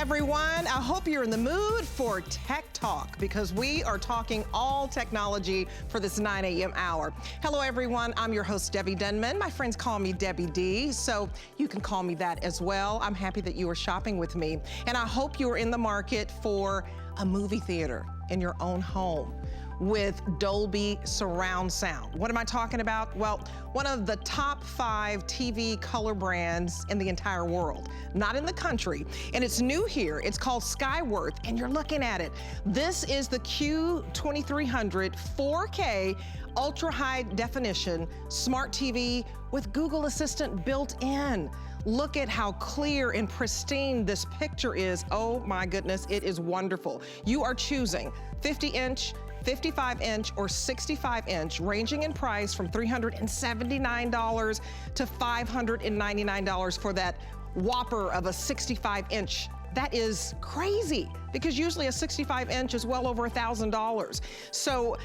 everyone. I hope you're in the mood for Tech Talk because we are talking all technology for this 9 a.m. hour. Hello, everyone. I'm your host, Debbie Denman. My friends call me Debbie D, so you can call me that as well. I'm happy that you are shopping with me, and I hope you're in the market for a movie theater in your own home with Dolby surround sound. What am I talking about? Well, one of the top 5 TV color brands in the entire world, not in the country, and it's new here. It's called Skyworth, and you're looking at it. This is the Q2300 4K ultra high definition smart TV with Google Assistant built in. Look at how clear and pristine this picture is. Oh my goodness, it is wonderful. You are choosing 50-inch, 55-inch, or 65-inch, ranging in price from $379 to $599 for that whopper of a 65-inch. That is crazy, because usually a 65-inch is well over $1,000. So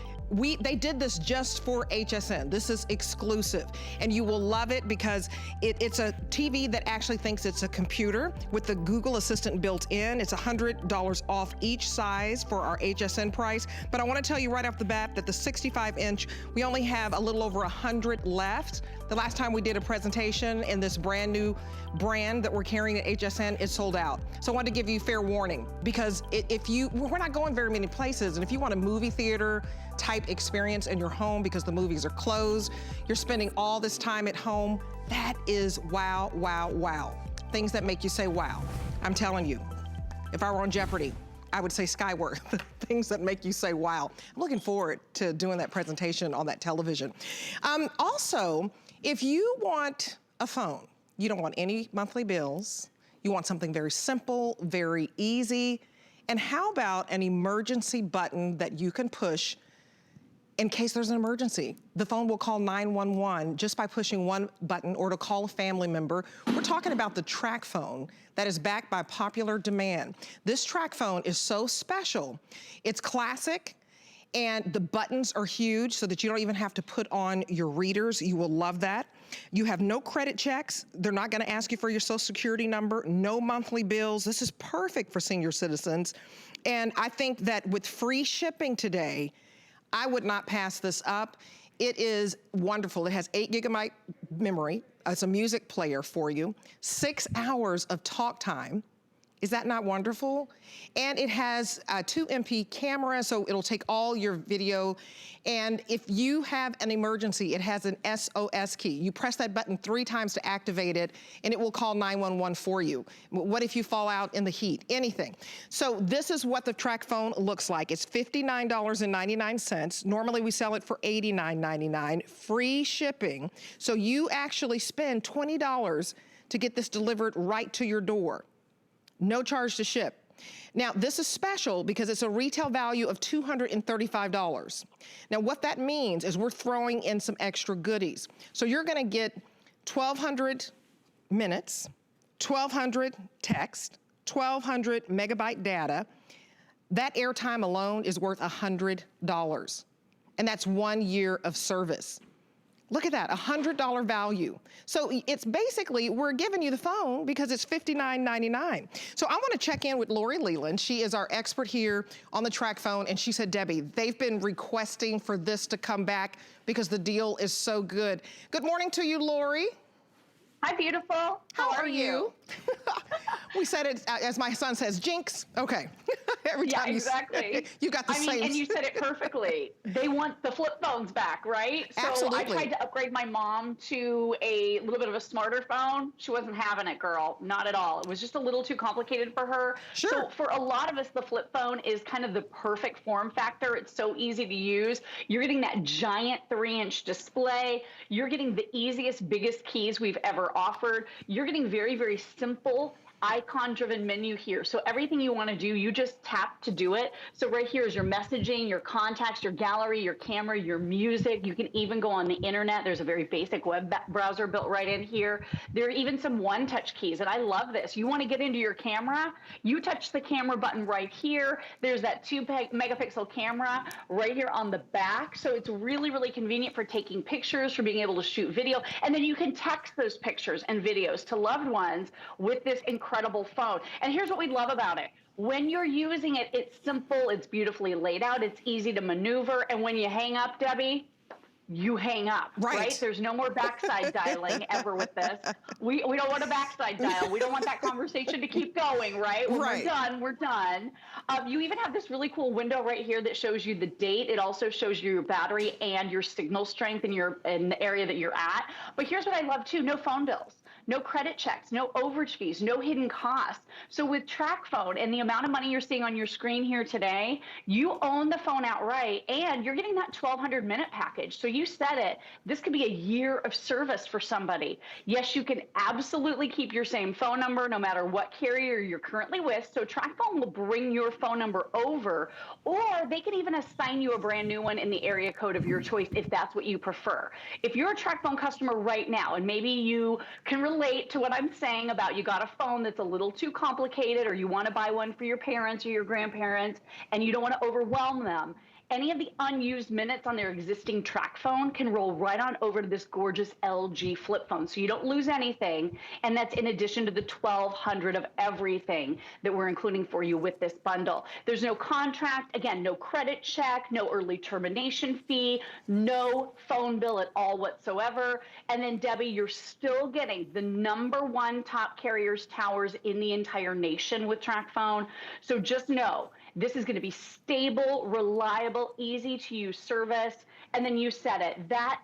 they did this just for HSN. This is exclusive, and you will love it because it's a TV that actually thinks it's a computer with the Google Assistant built in. It's $100 off each size for our HSN price. But I want to tell you right off the bat that the 65-inch, we only have a little over 100 left. The last time we did a presentation in this brand new brand that we're carrying at HSN, it sold out. So I wanted to give you fair warning, because we're not going very many places, and if you want a movie theater type experience in your home because the movies are closed, you're spending all this time at home, that is wow, wow, wow. Things that make you say wow. I'm telling you, if I were on Jeopardy, I would say Skyworth. Things that make you say wow. I'm looking forward to doing that presentation on that television. Also, if you want a phone, you don't want any monthly bills, you want something very simple, very easy, and how about an emergency button that you can push in case there's an emergency? The phone will call 911 just by pushing one button, or to call a family member. We're talking about the track phone that is backed by popular demand. This track phone is so special. It's classic, and the buttons are huge so that you don't even have to put on your readers. You will love that. You have no credit checks. They're not gonna ask you for your social security number, no monthly bills. This is perfect for senior citizens. And I think that with free shipping today, I would not pass this up. It is wonderful. It has 8 GB memory. It's a music player for you. 6 hours of talk time. Is that not wonderful? And it has a 2MP camera, so it'll take all your video. And if you have an emergency, it has an SOS key. You press that button 3 times to activate it, and it will call 911 for you. What if you fall out in the heat? Anything. So this is what the track phone looks like. It's $59.99. Normally we sell it for $89.99. Free shipping. So you actually spend $20 to get this delivered right to your door. No charge to ship. Now, this is special because it's a retail value of $235. Now, what that means is we're throwing in some extra goodies. So you're gonna get 1,200 minutes, 1,200 text, 1,200 megabyte data. That airtime alone is worth $100. And that's 1 year of service. Look at that, $100 value. So it's basically, we're giving you the phone because it's $59.99. So I wanna check in with Lori Leland. She is our expert here on the track phone, and she said, Debbie, they've been requesting for this to come back because the deal is so good. Good morning to you, Lori. Hi, beautiful. How are you? We said it, as my son says, jinx. Okay. Every time exactly. you got the same. And you said it perfectly. They want the flip phones back, right? So Absolutely. I tried to upgrade my mom to a little bit of a smarter phone. She wasn't having it, girl. Not at all. It was just a little too complicated for her. Sure. So for a lot of us, the flip phone is kind of the perfect form factor. It's so easy to use. You're getting that giant 3-inch display. You're getting the easiest, biggest keys we've ever offered. You're getting very, very simple icon-driven menu here. So everything you want to do, you just tap to do it. So right here is your messaging, your contacts, your gallery, your camera, your music. You can even go on the internet. There's a very basic web browser built right in here. There are even some one-touch keys, and I love this. You want to get into your camera, you touch the camera button right here. There's that 2-megapixel camera right here on the back. So it's really, really convenient for taking pictures, for being able to shoot video. And then you can text those pictures and videos to loved ones with this incredible incredible phone. And here's what we love about it. When you're using it, it's simple, it's beautifully laid out, it's easy to maneuver. And when you hang up, Debbie, you hang up, right? There's no more backside dialing ever with this. We don't want a backside dial. We don't want that conversation to keep going, right? When we're done, we're done. You even have this really cool window right here that shows you the date. It also shows you your battery and your signal strength in the area that you're at. But here's what I love too, no phone bills. No credit checks, no overage fees, no hidden costs. So with TracFone and the amount of money you're seeing on your screen here today, you own the phone outright and you're getting that 1,200 minute package. So you said it, this could be a year of service for somebody. Yes, you can absolutely keep your same phone number no matter what carrier you're currently with. So TracFone will bring your phone number over, or they can even assign you a brand new one in the area code of your choice if that's what you prefer. If you're a TracFone customer right now and maybe you can relate to what I'm saying about you got a phone that's a little too complicated, or you want to buy one for your parents or your grandparents and you don't want to overwhelm them, any of the unused minutes on their existing TracFone can roll right on over to this gorgeous LG flip phone. So you don't lose anything. And that's in addition to the 1,200 of everything that we're including for you with this bundle. There's no contract, again, no credit check, no early termination fee, no phone bill at all whatsoever. And then Debbie, you're still getting the #1 top carriers towers in the entire nation with TracFone. So just know, this is going to be stable, reliable, easy to use service. And then you said it, that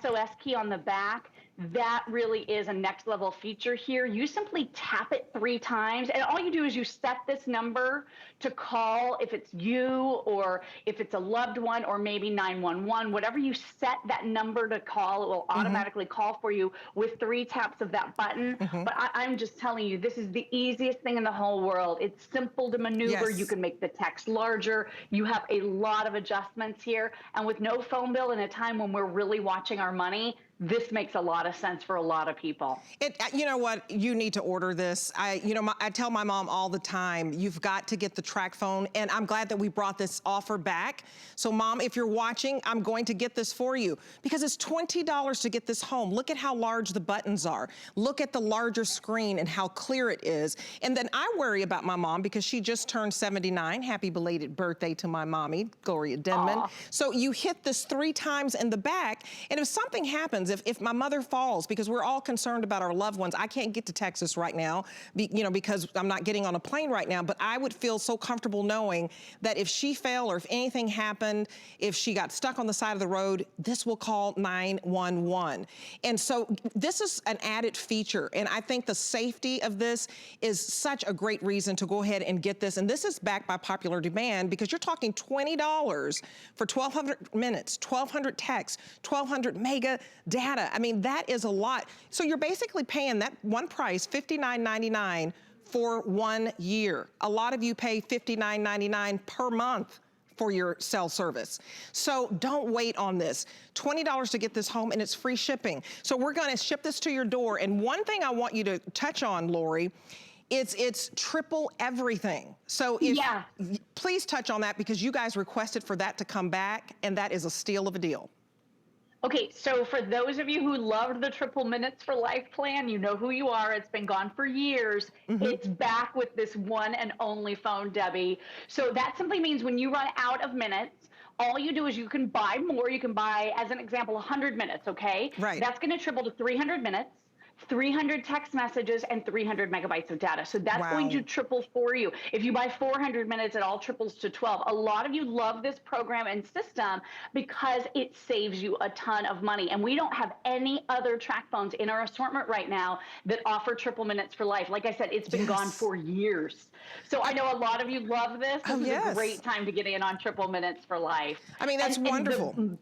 SOS key on the back, that really is a next level feature here. You simply tap it 3 times and all you do is you set this number to call if it's you or if it's a loved one or maybe 911, whatever you set that number to call, it will automatically call for you with 3 taps of that button. But I'm just telling you, this is the easiest thing in the whole world. It's simple to maneuver. You can make the text larger. You have a lot of adjustments here. And with no phone bill in a time when we're really watching our money, this makes a lot of sense for a lot of people. You know what? You need to order this. I tell my mom all the time, you've got to get the TracFone, and I'm glad that we brought this offer back. So Mom, if you're watching, I'm going to get this for you because it's $20 to get this home. Look at how large the buttons are. Look at the larger screen and how clear it is. And then I worry about my mom because she just turned 79. Happy belated birthday to my mommy, Gloria Denman. Aww. So you hit this 3 times in the back, and if something happens, if my mother falls, because we're all concerned about our loved ones, I can't get to Texas right now, because I'm not getting on a plane right now, but I would feel so comfortable knowing that if she fell or if anything happened, if she got stuck on the side of the road, this will call 911. And so this is an added feature, and I think the safety of this is such a great reason to go ahead and get this. And this is backed by popular demand because you're talking $20 for 1,200 minutes, 1,200 texts, 1,200 mega data. I mean, that is a lot. So you're basically paying that one price, $59.99 for 1 year. A lot of you pay $59.99 per month for your cell service. So don't wait on this. $20 to get this home, and it's free shipping. So we're gonna ship this to your door. And one thing I want you to touch on, Lori, it's triple everything. So please touch on that because you guys requested for that to come back, and that is a steal of a deal. Okay, so for those of you who loved the triple minutes for life plan, you know who you are. It's been gone for years. It's back with this one and only phone, Debbie. So that simply means when you run out of minutes, all you do is you can buy more. You can buy, as an example, 100 minutes, okay? Right. That's going to triple to 300 minutes. 300 text messages and 300 megabytes of data. So that's going to triple for you. If you buy 400 minutes, it all triples to 12. A lot of you love this program and system because it saves you a ton of money. And we don't have any other TracFones in our assortment right now that offer triple minutes for life. Like I said, it's been gone for years. So I know a lot of you love this. This is a great time to get in on triple minutes for life. I mean, that's wonderful.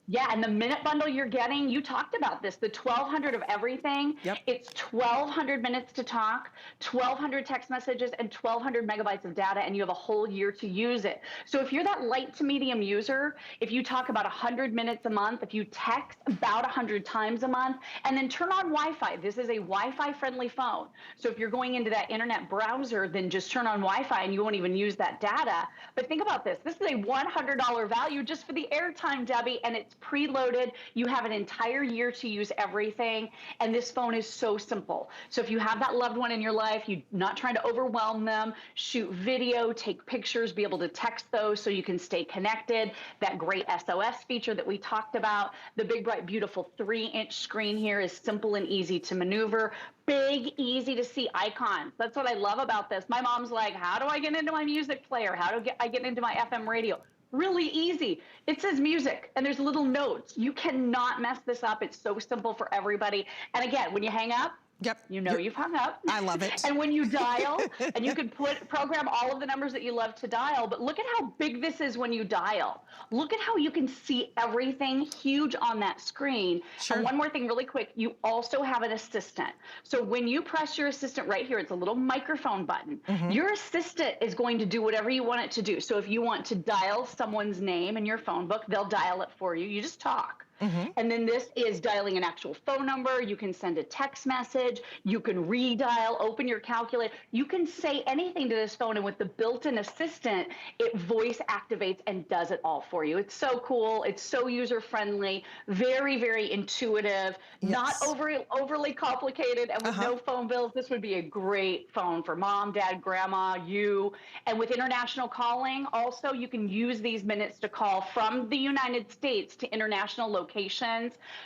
Yeah, and the minute bundle you're getting, you talked about this, the 1,200 of everything. It's 1,200 minutes to talk, 1,200 text messages, and 1,200 megabytes of data, and you have a whole year to use it. So if you're that light to medium user, if you talk about 100 minutes a month, if you text about 100 times a month, and then turn on Wi-Fi. This is a Wi-Fi friendly phone. So if you're going into that internet browser, then just turn on Wi-Fi and you won't even use that data. But think about this. This is a $100 value just for the airtime, Debbie, and it's preloaded. You have an entire year to use everything. And this phone is so simple. So if you have that loved one in your life, you're not trying to overwhelm them, shoot video, take pictures, be able to text those so you can stay connected. That great SOS feature that we talked about. The big, bright, beautiful 3-inch screen here is simple and easy to maneuver. Big, easy to see icons. That's what I love about this. My mom's like, how do I get into my music player? How do I get into my FM radio? Really easy. It says music and there's little notes. You cannot mess this up. It's so simple for everybody. And again, when you hang up, yep, you know you've hung up. I love it. And when you dial, and you can program all of the numbers that you love to dial, but look at how big this is when you dial. Look at how you can see everything huge on that screen. Sure. And one more thing really quick, you also have an assistant. So when you press your assistant right here, it's a little microphone button. Your assistant is going to do whatever you want it to do. So if you want to dial someone's name in your phone book, they'll dial it for you. You just talk. And then this is dialing an actual phone number. You can send a text message. You can redial, open your calculator. You can say anything to this phone, and with the built-in assistant, it voice activates and does it all for you. It's so cool. It's so user-friendly, very, very intuitive, not overly complicated, and with no phone bills. This would be a great phone for mom, dad, grandma, you. And with international calling, also, you can use these minutes to call from the United States to international locations.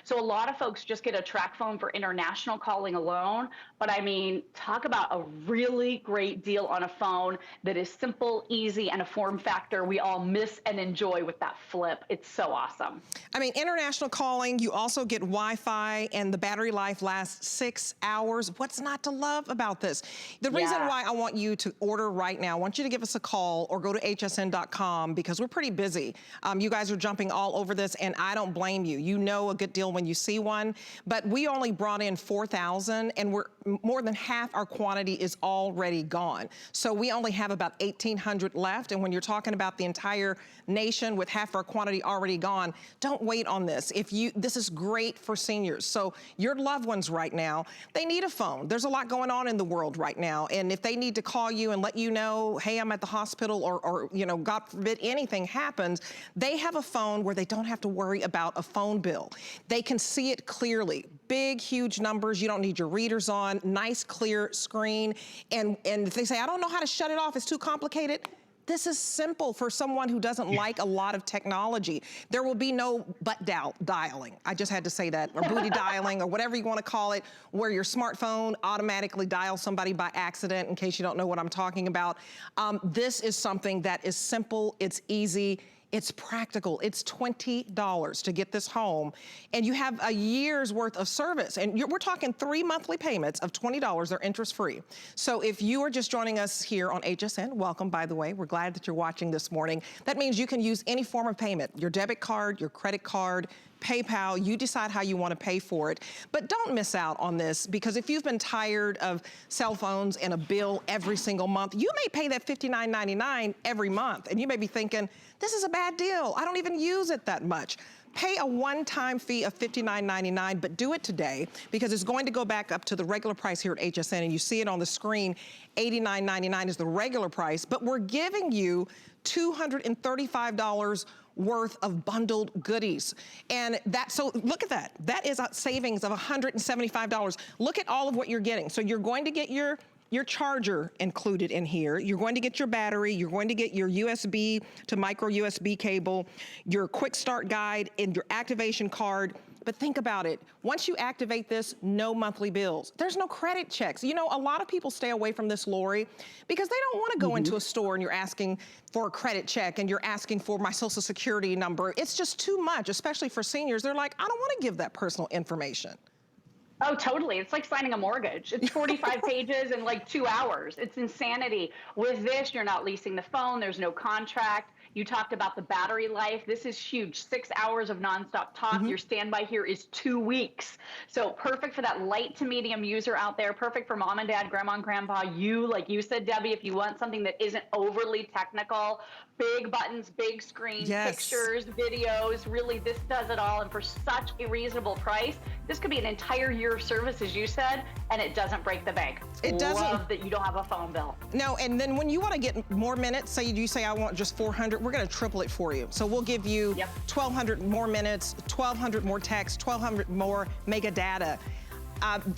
So a lot of folks just get a track phone for international calling alone. But I mean, talk about a really great deal on a phone that is simple, easy, and a form factor we all miss and enjoy with that flip. It's so awesome. I mean, international calling, you also get Wi-Fi, and the battery life lasts 6 hours. What's not to love about this? The reason why I want you to order right now, I want you to give us a call or go to hsn.com, because we're pretty busy. You guys are jumping all over this, and I don't blame you. You know a good deal when you see one, but we only brought in 4,000, and we're more than half our quantity is already gone. So we only have about 1,800 left, and when you're talking about the entire nation with half our quantity already gone, don't wait on this. This is great for seniors. So your loved ones right now, they need a phone. There's a lot going on in the world right now, and if they need to call you and let you know, hey, I'm at the hospital, or you know, God forbid anything happens, they have a phone where they don't have to worry about a phone bill. They can see it clearly. Big, huge numbers. You don't need your readers on. Nice, clear screen. And if they say, I don't know how to shut it off, it's too complicated, this is simple for someone who doesn't like a lot of technology. There will be no butt dialing. I just had to say that, or booty dialing, or whatever you want to call it, where your smartphone automatically dials somebody by accident, in case you don't know what I'm talking about. This is something that is simple, it's easy, it's practical. It's $20 to get this home, and you have a year's worth of service. And we're talking 3 monthly payments of $20. They're interest-free. So if you are just joining us here on HSN, welcome, by the way. We're glad that you're watching this morning. That means you can use any form of payment, your debit card, your credit card, PayPal, you decide how you want to pay for it. But don't miss out on this, because if you've been tired of cell phones and a bill every single month, you may pay that $59.99 every month, and you may be thinking, this is a bad deal. I don't even use it that much. Pay a one-time fee of $59.99, but do it today, because it's going to go back up to the regular price here at HSN, and you see it on the screen. $89.99 is the regular price, but we're giving you $235 worth of bundled goodies. And so look at that. That is a savings of $175. Look at all of what you're getting. So you're going to get your charger included in here. You're going to get your battery. You're going to get your USB to micro USB cable, your quick start guide, and your activation card. But think about it. Once you activate this, no monthly bills. There's no credit checks. You know, a lot of people stay away from this, Lori, because they don't want to go into a store and you're asking for a credit check and you're asking for my social security number. It's just too much, especially for seniors. They're like, I don't want to give that personal information. Oh, totally. It's like signing a mortgage. It's 45 pages in like 2 hours. It's insanity. With this, you're not leasing the phone. There's no contract. You talked about the battery life. This is huge. 6 hours of nonstop talk. Your standby here is 2 weeks. So perfect for that light to medium user out there. Perfect for mom and dad, grandma and grandpa. You, like you said, Debbie, if you want something that isn't overly technical, big buttons, big screen, pictures, videos, really this does it all. And for such a reasonable price, this could be an entire year of service, as you said, and it doesn't break the bank. It doesn't. Love that you don't have a phone bill. No, and then when you want to get more minutes, say you say I want just 400, we're gonna triple it for you. So we'll give you 1,200 more minutes, 1,200 more texts, 1,200 more mega data.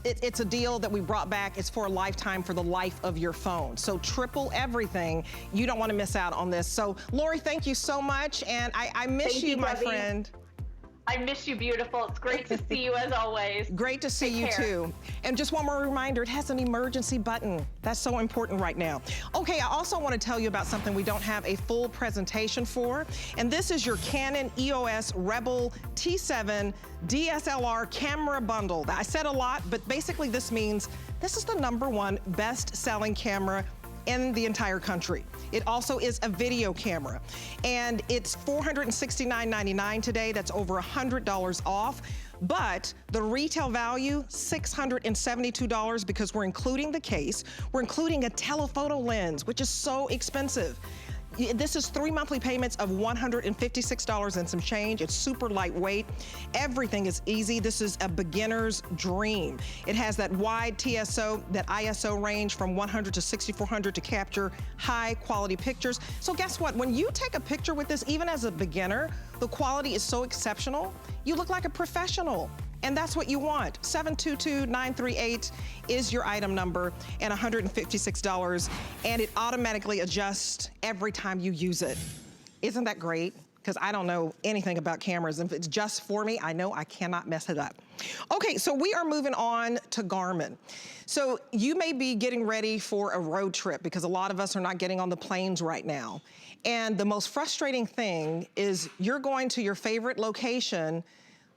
It's a deal that we brought back. It's for a lifetime, for the life of your phone. So triple everything. You don't want to miss out on this. So Lori, thank you so much. And I miss you, my friend. I miss you, beautiful. It's great to see you as always. Great to see you too. And just one more reminder, it has an emergency button. That's so important right now. Okay, I also want to tell you about something we don't have a full presentation for. And this is your Canon EOS Rebel T7 DSLR camera bundle. I said a lot, but basically this means this is the #1 best-selling camera in the entire country. It also is a video camera, and it's $469.99 today. That's over $100 off, but the retail value, $672 because we're including the case. We're including a telephoto lens, which is so expensive. This is 3 monthly payments of $156 and some change. It's super lightweight. Everything is easy. This is a beginner's dream. It has that wide TSO, that ISO range from 100 to 6400 to capture high quality pictures. So guess what? When you take a picture with this, even as a beginner, the quality is so exceptional, you look like a professional. And that's what you want. 722-938 is your item number and $156. And it automatically adjusts every time you use it. Isn't that great? Because I don't know anything about cameras. If it's just for me, I know I cannot mess it up. Okay, so we are moving on to Garmin. So you may be getting ready for a road trip because a lot of us are not getting on the planes right now. And the most frustrating thing is you're going to your favorite location,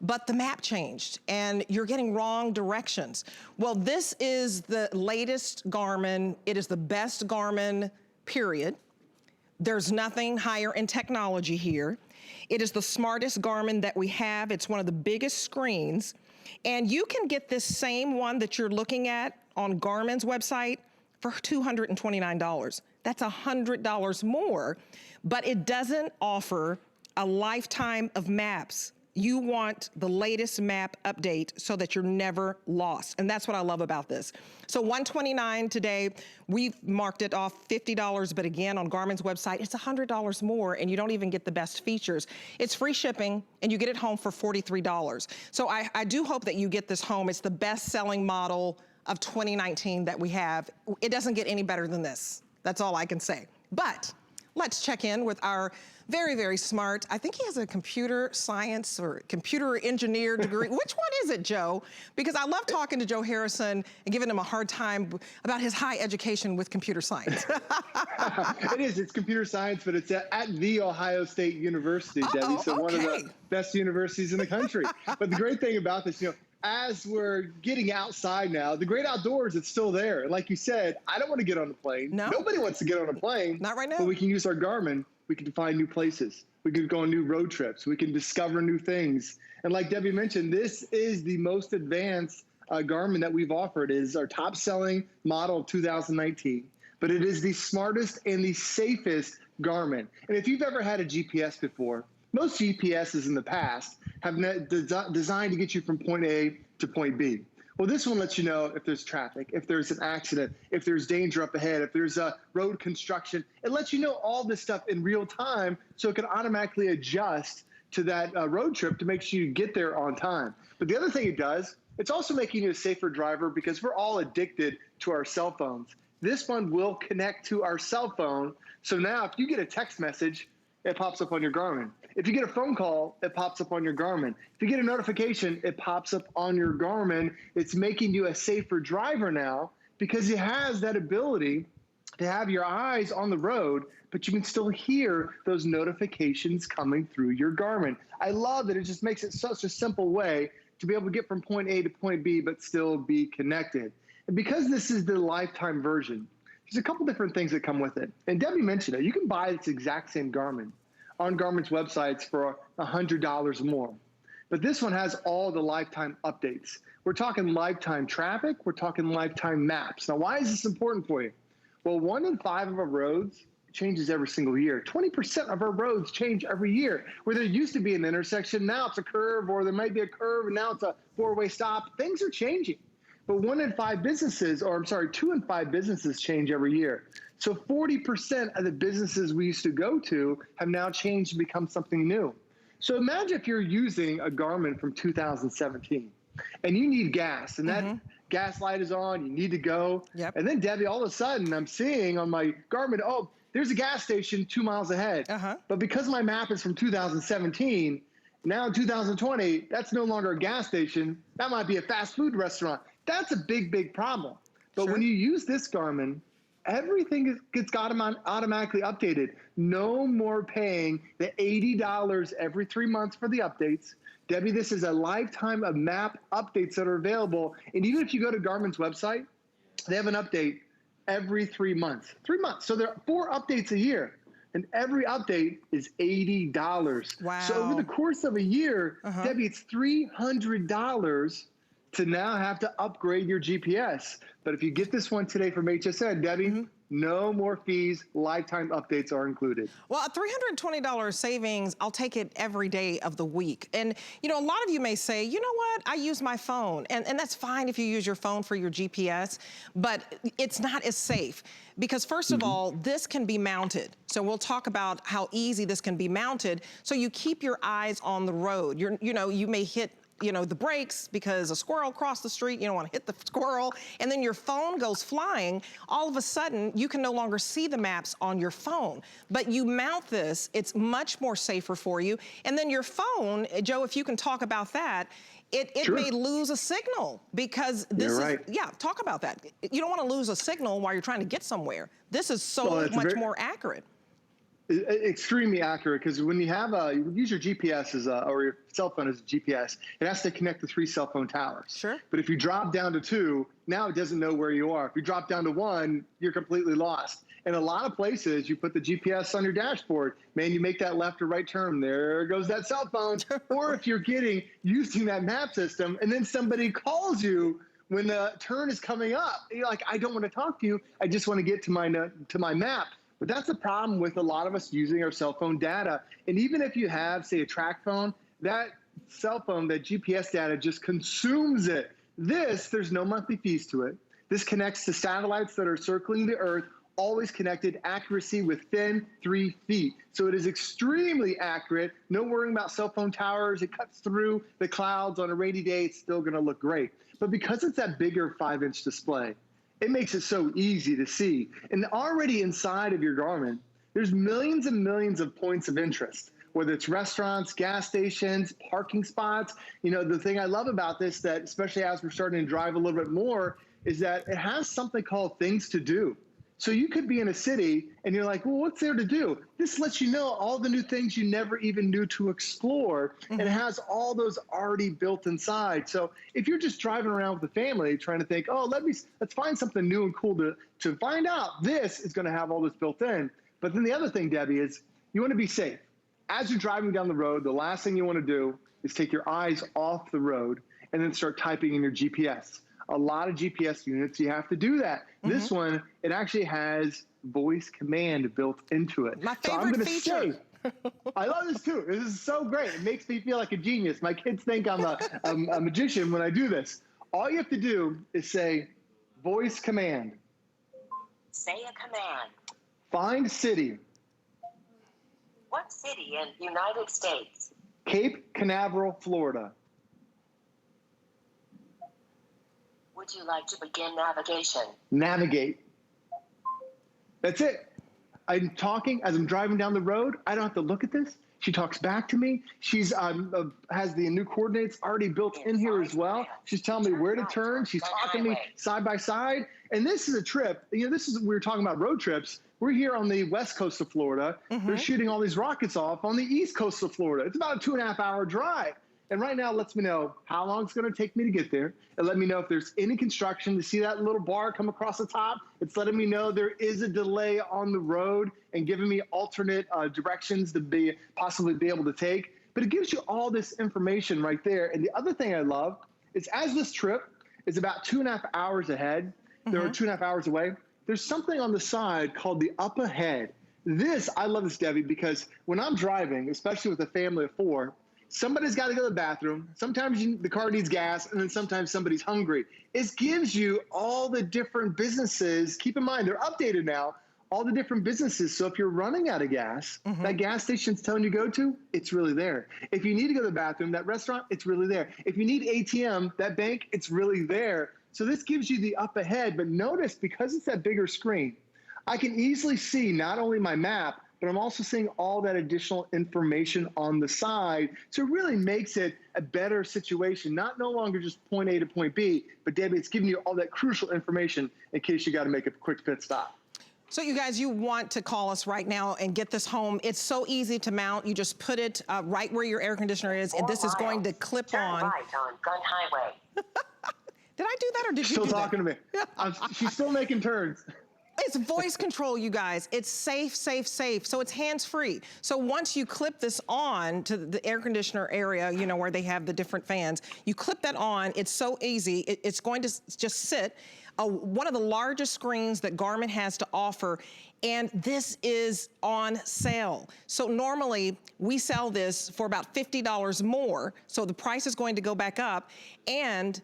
but the map changed and you're getting wrong directions. Well, this is the latest Garmin. It is the best Garmin, period. There's nothing higher in technology here. It is the smartest Garmin that we have. It's one of the biggest screens. And you can get this same one that you're looking at on Garmin's website for $229. That's $100 more, but it doesn't offer a lifetime of maps. You want the latest map update so that you're never lost. And that's what I love about this. So $129 today, we've marked it off $50, but again, on Garmin's website, it's $100 more and you don't even get the best features. It's free shipping and you get it home for $43. So I do hope that you get this home. It's the best selling model of 2019 that we have. It doesn't get any better than this. That's all I can say. But let's check in with our very, very smart. I think he has a computer science or computer engineer degree. Which one is it, Joe? Because I love talking to Joe Harrison and giving him a hard time about his high education with computer science. It is. It's computer science, but it's at The Ohio State University, Debbie. So one of the best universities in the country. But the great thing about this, as we're getting outside now, the great outdoors, it's still there. And like you said, I don't want to get on a plane. No. Nobody wants to get on a plane. Not right now. But we can use our Garmin. We can find new places. We can go on new road trips. We can discover new things. And like Debbie mentioned, this is the most advanced Garmin that we've offered. It is our top selling model of 2019, but it is the smartest and the safest Garmin. And if you've ever had a GPS before, most GPSs in the past have designed to get you from point A to point B. Well, this one lets you know if there's traffic, if there's an accident, if there's danger up ahead, if there's a road construction. It lets you know all this stuff in real time so it can automatically adjust to that road trip to make sure you get there on time. But the other thing it does, it's also making you a safer driver because we're all addicted to our cell phones. This one will connect to our cell phone. So now if you get a text message, it pops up on your Garmin. If you get a phone call, it pops up on your Garmin. If you get a notification, it pops up on your Garmin. It's making you a safer driver now because it has that ability to have your eyes on the road, but you can still hear those notifications coming through your Garmin. I love that it just makes it such a simple way to be able to get from point A to point B, but still be connected. And because this is the lifetime version, there's a couple different things that come with it. And Debbie mentioned it. You can buy this exact same Garmin on Garmin's websites for $100 more. But this one has all the lifetime updates. We're talking lifetime traffic. We're talking lifetime maps. Now, why is this important for you? Well, 1 in 5 of our roads changes every single year. 20% of our roads change every year. Where there used to be an intersection, now it's a curve, or there might be a curve, and now it's a four-way stop. Things are changing. But 1 in 5 businesses, or I'm sorry, 2 in 5 businesses change every year. So 40% of the businesses we used to go to have now changed and become something new. So imagine if you're using a Garmin from 2017 and you need gas, and that gas light is on, you need to go. Yep. And then, Debbie, all of a sudden I'm seeing on my Garmin, oh, there's a gas station 2 miles ahead. But because my map is from 2017, now in 2020, that's no longer a gas station. That might be a fast food restaurant. That's a big, big problem. But when you use this Garmin, everything gets automatically updated. No more paying the $80 every 3 months for the updates. Debbie, this is a lifetime of map updates that are available. And even if you go to Garmin's website, they have an update every 3 months. 3 months. So there are 4 updates a year. And every update is $80. Wow. So over the course of a year, Debbie, it's $300 to now have to upgrade your GPS. But if you get this one today from HSN, Debbie, no more fees, lifetime updates are included. Well, a $320 savings, I'll take it every day of the week. And, you know, a lot of you may say, you know what, I use my phone. And that's fine if you use your phone for your GPS, but it's not as safe. Because first of all, this can be mounted. So we'll talk about how easy this can be mounted. So you keep your eyes on the road. You may hit the brakes because a squirrel crossed the street, you don't want to hit the squirrel, and then your phone goes flying. All of a sudden, you can no longer see the maps on your phone. But you mount this, it's much more safer for you. And then your phone, Joe, if you can talk about that, it may lose a signal because this talk about that. You don't want to lose a signal while you're trying to get somewhere. This is so much more accurate. Extremely accurate, because when you have you use your GPS or your cell phone as a GPS, it has to connect to 3 cell phone towers. Sure. But if you drop down to 2, now it doesn't know where you are. If you drop down to 1, you're completely lost. In a lot of places, you put the GPS on your dashboard. Man, you make that left or right turn, there goes that cell phone. Or if you're using that map system, and then somebody calls you when the turn is coming up, you're like, I don't want to talk to you. I just want to get to my map. But that's the problem with a lot of us using our cell phone data. And even if you have, say, a track phone, that cell phone, that GPS data just consumes it. There's no monthly fees to it. This connects to satellites that are circling the Earth, always connected, accuracy within 3 feet. So it is extremely accurate. No worrying about cell phone towers. It cuts through the clouds on a rainy day. It's still going to look great. But because it's that bigger 5-inch display, it makes it so easy to see. And already inside of your Garmin, there's millions and millions of points of interest, whether it's restaurants, gas stations, parking spots. The thing I love about this, that especially as we're starting to drive a little bit more, is that it has something called things to do. So you could be in a city and you're like, well, what's there to do? This lets you know all the new things you never even knew to explore. And it has all those already built inside. So if you're just driving around with the family trying to think, oh, let's find something new and cool to find out, this is going to have all this built in. But then the other thing, Debbie, is you want to be safe. As you're driving down the road, the last thing you want to do is take your eyes off the road and then start typing in your GPS. A lot of GPS units, you have to do that. This one, it actually has voice command built into it. My favorite feature. I love this too. This is so great. It makes me feel like a genius. My kids think I'm a magician when I do this. All you have to do is say, voice command. Say a command. Find city. What city in United States? Cape Canaveral, Florida. Would you like to begin navigation? Navigate. That's it. I'm talking as I'm driving down the road. I don't have to look at this. She talks back to me. She's has the new coordinates already built in here as well. She's telling me where to turn. She's talking to me side by side. And this is a trip. We were talking about road trips. We're here on the west coast of Florida. They're shooting all these rockets off on the east coast of Florida. It's about a 2.5-hour drive. And right now, it lets me know how long it's going to take me to get there. It let me know if there's any construction. To see that little bar come across the top, it's letting me know there is a delay on the road and giving me alternate directions to possibly be able to take. But it gives you all this information right there. And the other thing I love is, as this trip is about 2.5 hours ahead, there are 2.5 hours away, there's something on the side called the up ahead. I love this, Debbie, because when I'm driving, especially with a family of 4, Somebody's got to go to the bathroom. Sometimes the car needs gas, and then sometimes somebody's hungry. It gives you all the different businesses. Keep in mind, they're updated now, all the different businesses. So if you're running out of gas, that gas station's telling you to go to, it's really there. If you need to go to the bathroom, that restaurant, it's really there. If you need ATM, that bank, it's really there. So this gives you the up ahead. But notice, because it's that bigger screen, I can easily see not only my map, but I'm also seeing all that additional information on the side. So it really makes it a better situation, no longer just point A to point B, but Debbie, it's giving you all that crucial information in case you got to make a quick pit stop. So you guys, you want to call us right now and get this home. It's so easy to mount. You just put it right where your air conditioner is, and this is going to clip on. Turn right on Gun Highway. Did I do that, or did you do that? Still talking to me. She's still making turns. It's voice control, you guys. It's safe, safe, safe. So it's hands-free. So once you clip this on to the air conditioner area, you know, where they have the different fans, you clip that on. It's so easy. It's going to just sit. One of the largest screens that Garmin has to offer, and this is on sale. So normally we sell this for about $50 more. So the price is going to go back up. And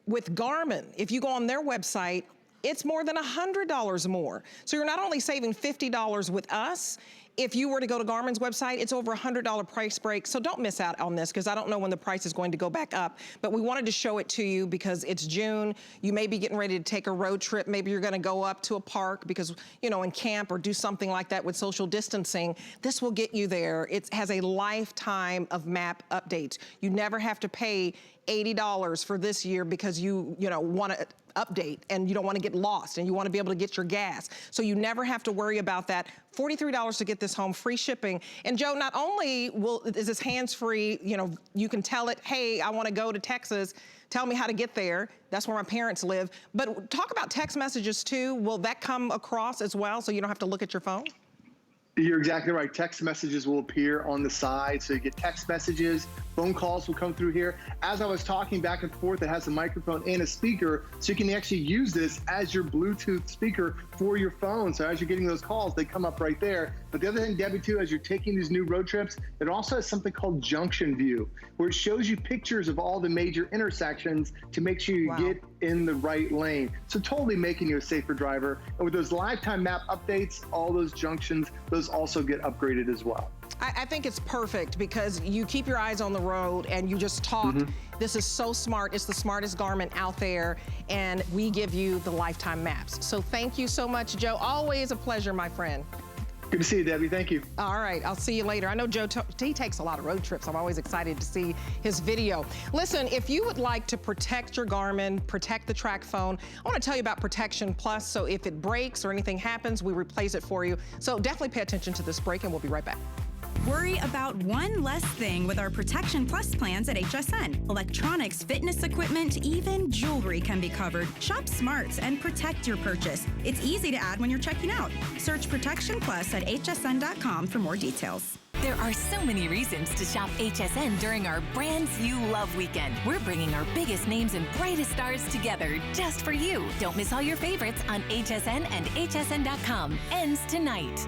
with Garmin, if you go on their website, it's more than $100 more. So you're not only saving $50 with us, if you were to go to Garmin's website, it's over $100 price break. So don't miss out on this, because I don't know when the price is going to go back up. But we wanted to show it to you because it's June. You may be getting ready to take a road trip. Maybe you're gonna go up to a park because, you know, and camp or do something like that with social distancing. This will get you there. It has a lifetime of map updates. You never have to pay $80 for this year because you want to update and you don't want to get lost and you want to be able to get your gas. So you never have to worry about that. $43 to get this home, free shipping. And Joe, not only is this hands-free, you know, you can tell it, hey, I want to go to Texas, tell me how to get there. That's where my parents live. But talk about text messages too. Will that come across as well so you don't have to look at your phone? You're exactly right. Text messages will appear on the side. So you get text messages, phone calls will come through here. As I was talking back and forth, it has a microphone and a speaker, so you can actually use this as your Bluetooth speaker for your phone. So as you're getting those calls, they come up right there. But the other thing, Debbie, too, as you're taking these new road trips, it also has something called Junction View, where it shows you pictures of all the major intersections to make sure you get in the right lane. So totally making you a safer driver. And with those lifetime map updates, all those junctions, those also get upgraded as well. I think it's perfect because you keep your eyes on the road and you just talk. This is so smart. It's the smartest Garmin out there, and we give you the lifetime maps. So thank you so much, Joe. Always a pleasure, my friend. Good to see you, Debbie. Thank you. All right, I'll see you later. I know Joe, he takes a lot of road trips. I'm always excited to see his video. Listen, if you would like to protect your Garmin, protect the track phone, I want to tell you about Protection Plus. So if it breaks or anything happens, we replace it for you. So definitely pay attention to this break, and we'll be right back. Worry about one less thing with our Protection Plus plans at HSN. Electronics, fitness equipment, even jewelry can be covered. Shop smart and protect your purchase. It's easy to add when you're checking out. Search Protection Plus at hsn.com for more details. There are so many reasons to shop HSN during our Brands You Love weekend. We're bringing our biggest names and brightest stars together just for you. Don't miss all your favorites on HSN and hsn.com. Ends tonight.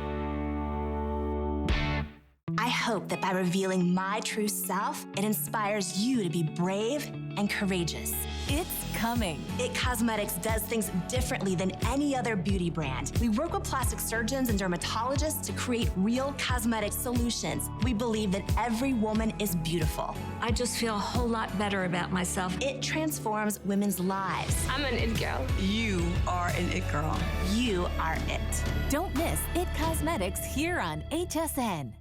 I hope that by revealing my true self, it inspires you to be brave and courageous. It's coming. IT Cosmetics does things differently than any other beauty brand. We work with plastic surgeons and dermatologists to create real cosmetic solutions. We believe that every woman is beautiful. I just feel a whole lot better about myself. It transforms women's lives. I'm an it girl. You are an it girl. You are it. Don't miss IT Cosmetics here on HSN.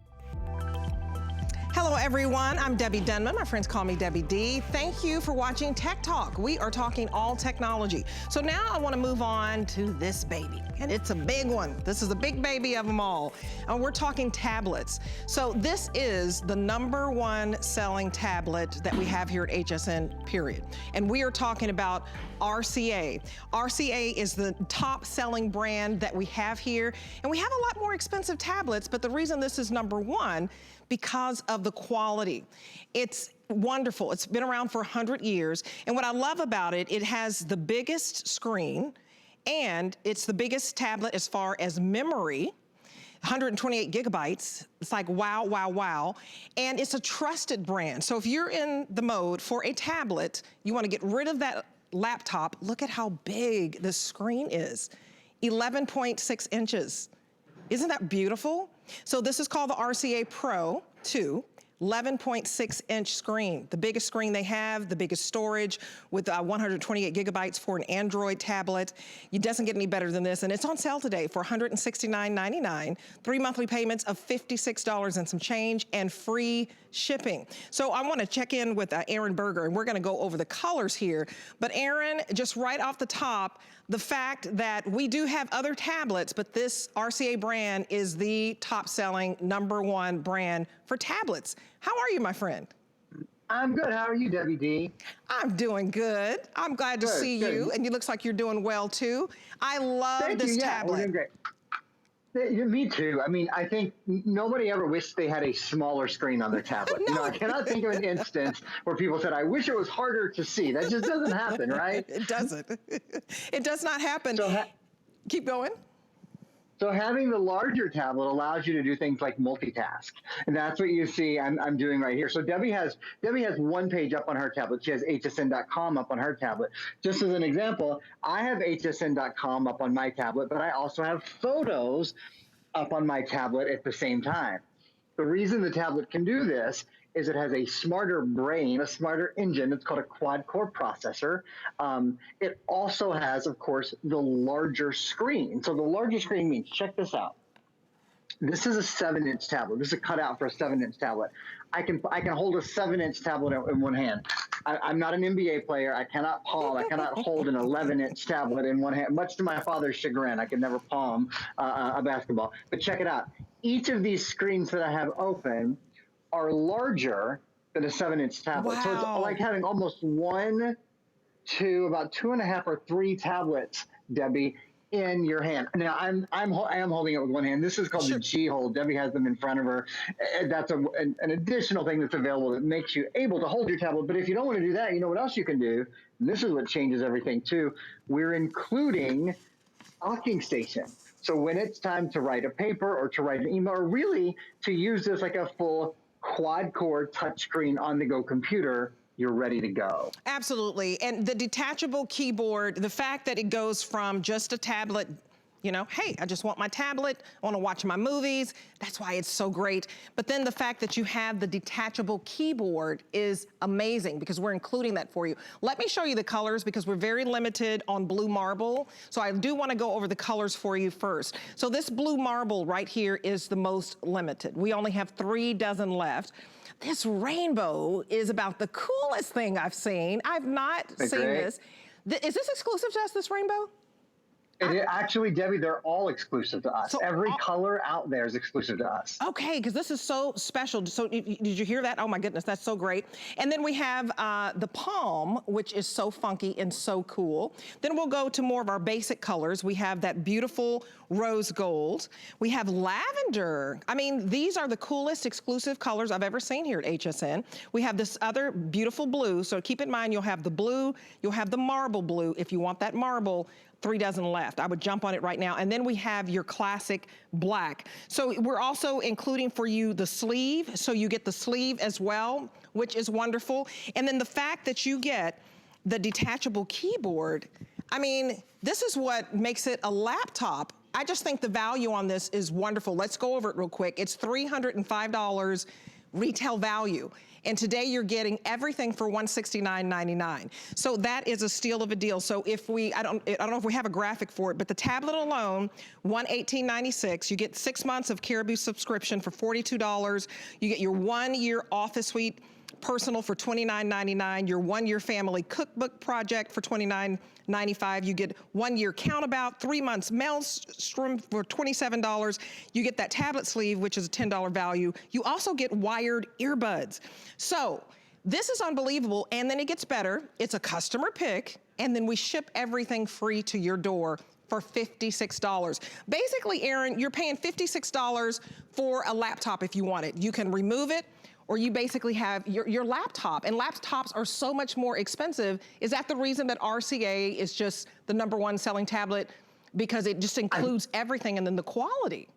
Hello, everyone. I'm Debbie Denman. My friends call me Debbie D. Thank you for watching Tech Talk. We are talking all technology. So now I want to move on to this baby, and it's a big one. This is the big baby of them all. And we're talking tablets. So this is the #1 selling tablet that we have here at HSN, period. And we are talking about RCA. RCA is the top selling brand that we have here. And we have a lot more expensive tablets, but the reason this is #1 because of the quality. It's wonderful. It's been around for 100 years. And what I love about it, it has the biggest screen, and it's the biggest tablet as far as memory. 128 gigabytes. It's like wow, wow, wow. And it's a trusted brand. So if you're in the mode for a tablet, you want to get rid of that laptop, look at how big the screen is. 11.6 inches. Isn't that beautiful? So this is called the RCA Pro 2. 11.6-inch screen, the biggest screen they have, the biggest storage with 128 gigabytes for an Android tablet. It doesn't get any better than this, and it's on sale today for $169.99, 3 monthly payments of $56 and some change, and free shipping. So I want to check in with Aaron Berger, and we're going to go over the colors here. But Aaron, just right off the top, the fact that we do have other tablets, but this RCA brand is the top-selling #1 brand for tablets. How are you, my friend? I'm good. How are you, Debbie D? I'm doing good. I'm glad to see you, and it looks like you're doing well, too. I love this tablet. We're doing great. Me too. I mean, I think nobody ever wished they had a smaller screen on their tablet. No. I cannot think of an instance where people said, I wish it was harder to see. That just doesn't happen, right? It doesn't. It does not happen. So keep going. So having the larger tablet allows you to do things like multitask. And that's what you see I'm doing right here. So Debbie has one page up on her tablet. She has hsn.com up on her tablet. Just as an example, I have hsn.com up on my tablet, but I also have photos up on my tablet at the same time. The reason the tablet can do this is it has a smarter brain, a smarter engine. It's called a quad-core processor. It also has, of course, the larger screen. So the larger screen means, check this out. This is a 7-inch tablet. This is a cutout for a 7-inch tablet. I can hold a 7-inch tablet in one hand. I'm not an NBA player. I cannot palm. I cannot hold an 11-inch tablet in one hand, much to my father's chagrin. I could never palm a basketball. But check it out. Each of these screens that I have open are larger than a 7-inch tablet. Wow. So it's like having almost 1, 2, about 2.5 or 3 tablets, Debbie, in your hand. Now I am holding it with one hand. This is called the G hold. Debbie has them in front of her. That's an additional thing that's available that makes you able to hold your tablet. But if you don't want to do that, you know what else you can do? And this is what changes everything too. We're including docking station. So when it's time to write a paper or to write an email, or really to use this like a full quad-core touchscreen on-the-go computer, you're ready to go. Absolutely. And the detachable keyboard, the fact that it goes from just a tablet, you know, hey, I just want my tablet, I want to watch my movies, that's why it's so great. But then the fact that you have the detachable keyboard is amazing because we're including that for you. Let me show you the colors because we're very limited on blue marble. So I do want to go over the colors for you first. So this blue marble right here is the most limited. We only have 3 dozen left. This rainbow is about the coolest thing I've seen. I've not seen this. Is this exclusive to us, this rainbow? Actually, Debbie, they're all exclusive to us. So every color out there is exclusive to us. Okay, because this is so special. So did you hear that? Oh my goodness, that's so great. And then we have the palm, which is so funky and so cool. Then we'll go to more of our basic colors. We have that beautiful rose gold. We have lavender. I mean, these are the coolest exclusive colors I've ever seen here at HSN. We have this other beautiful blue. So keep in mind, you'll have the blue, you'll have the marble blue. If you want that marble, 3 dozen left. I would jump on it right now. And then we have your classic black. So we're also including for you the sleeve. So you get the sleeve as well, which is wonderful. And then the fact that you get the detachable keyboard, I mean, this is what makes it a laptop. I just think the value on this is wonderful. Let's go over it real quick. It's $305 retail value. And today you're getting everything for $169.99. So that is a steal of a deal. So if we, I don't know if we have a graphic for it, but the tablet alone, $118.96. You get 6 months of Caribou subscription for $42. You get your 1-year Office Suite Personal for $29.99, your 1-year family cookbook project for $29.95. You get 1-year Countabout, 3 months Maelstrom for $27. You get that tablet sleeve, which is a $10 value. You also get wired earbuds. So this is unbelievable, and then it gets better. It's a customer pick, and then we ship everything free to your door for $56. Basically, Aaron, you're paying $56 for a laptop if you want it. You can remove it, or you basically have your laptop, and laptops are so much more expensive. Is that the reason that RCA is just the #1 selling tablet? Because it just includes everything and then the quality.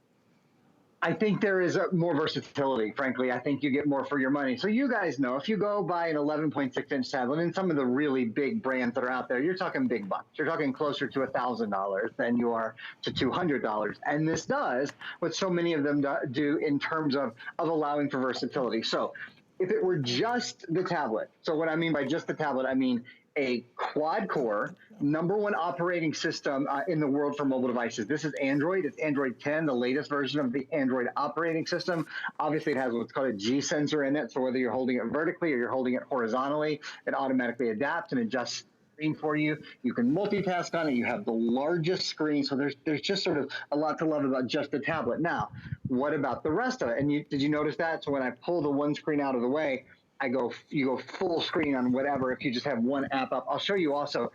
I think there is more versatility, frankly. I think you get more for your money. So you guys know, if you go buy an 11.6-inch tablet, and some of the really big brands that are out there, you're talking big bucks. You're talking closer to $1,000 than you are to $200. And this does what so many of them do in terms of allowing for versatility. So if it were just the tablet, so what I mean by just the tablet, I mean a quad-core, #1 operating system in the world for mobile devices. This is Android. It's Android 10, the latest version of the Android operating system. Obviously, it has what's called a G sensor in it, so whether you're holding it vertically or you're holding it horizontally, it automatically adapts and adjusts screen for you. You can multitask on it. You have the largest screen, so there's just sort of a lot to love about just the tablet. Now, what about the rest of it? And did you notice that? So when I pull the one screen out of the way, you go full screen on whatever if you just have one app up. I'll show you also,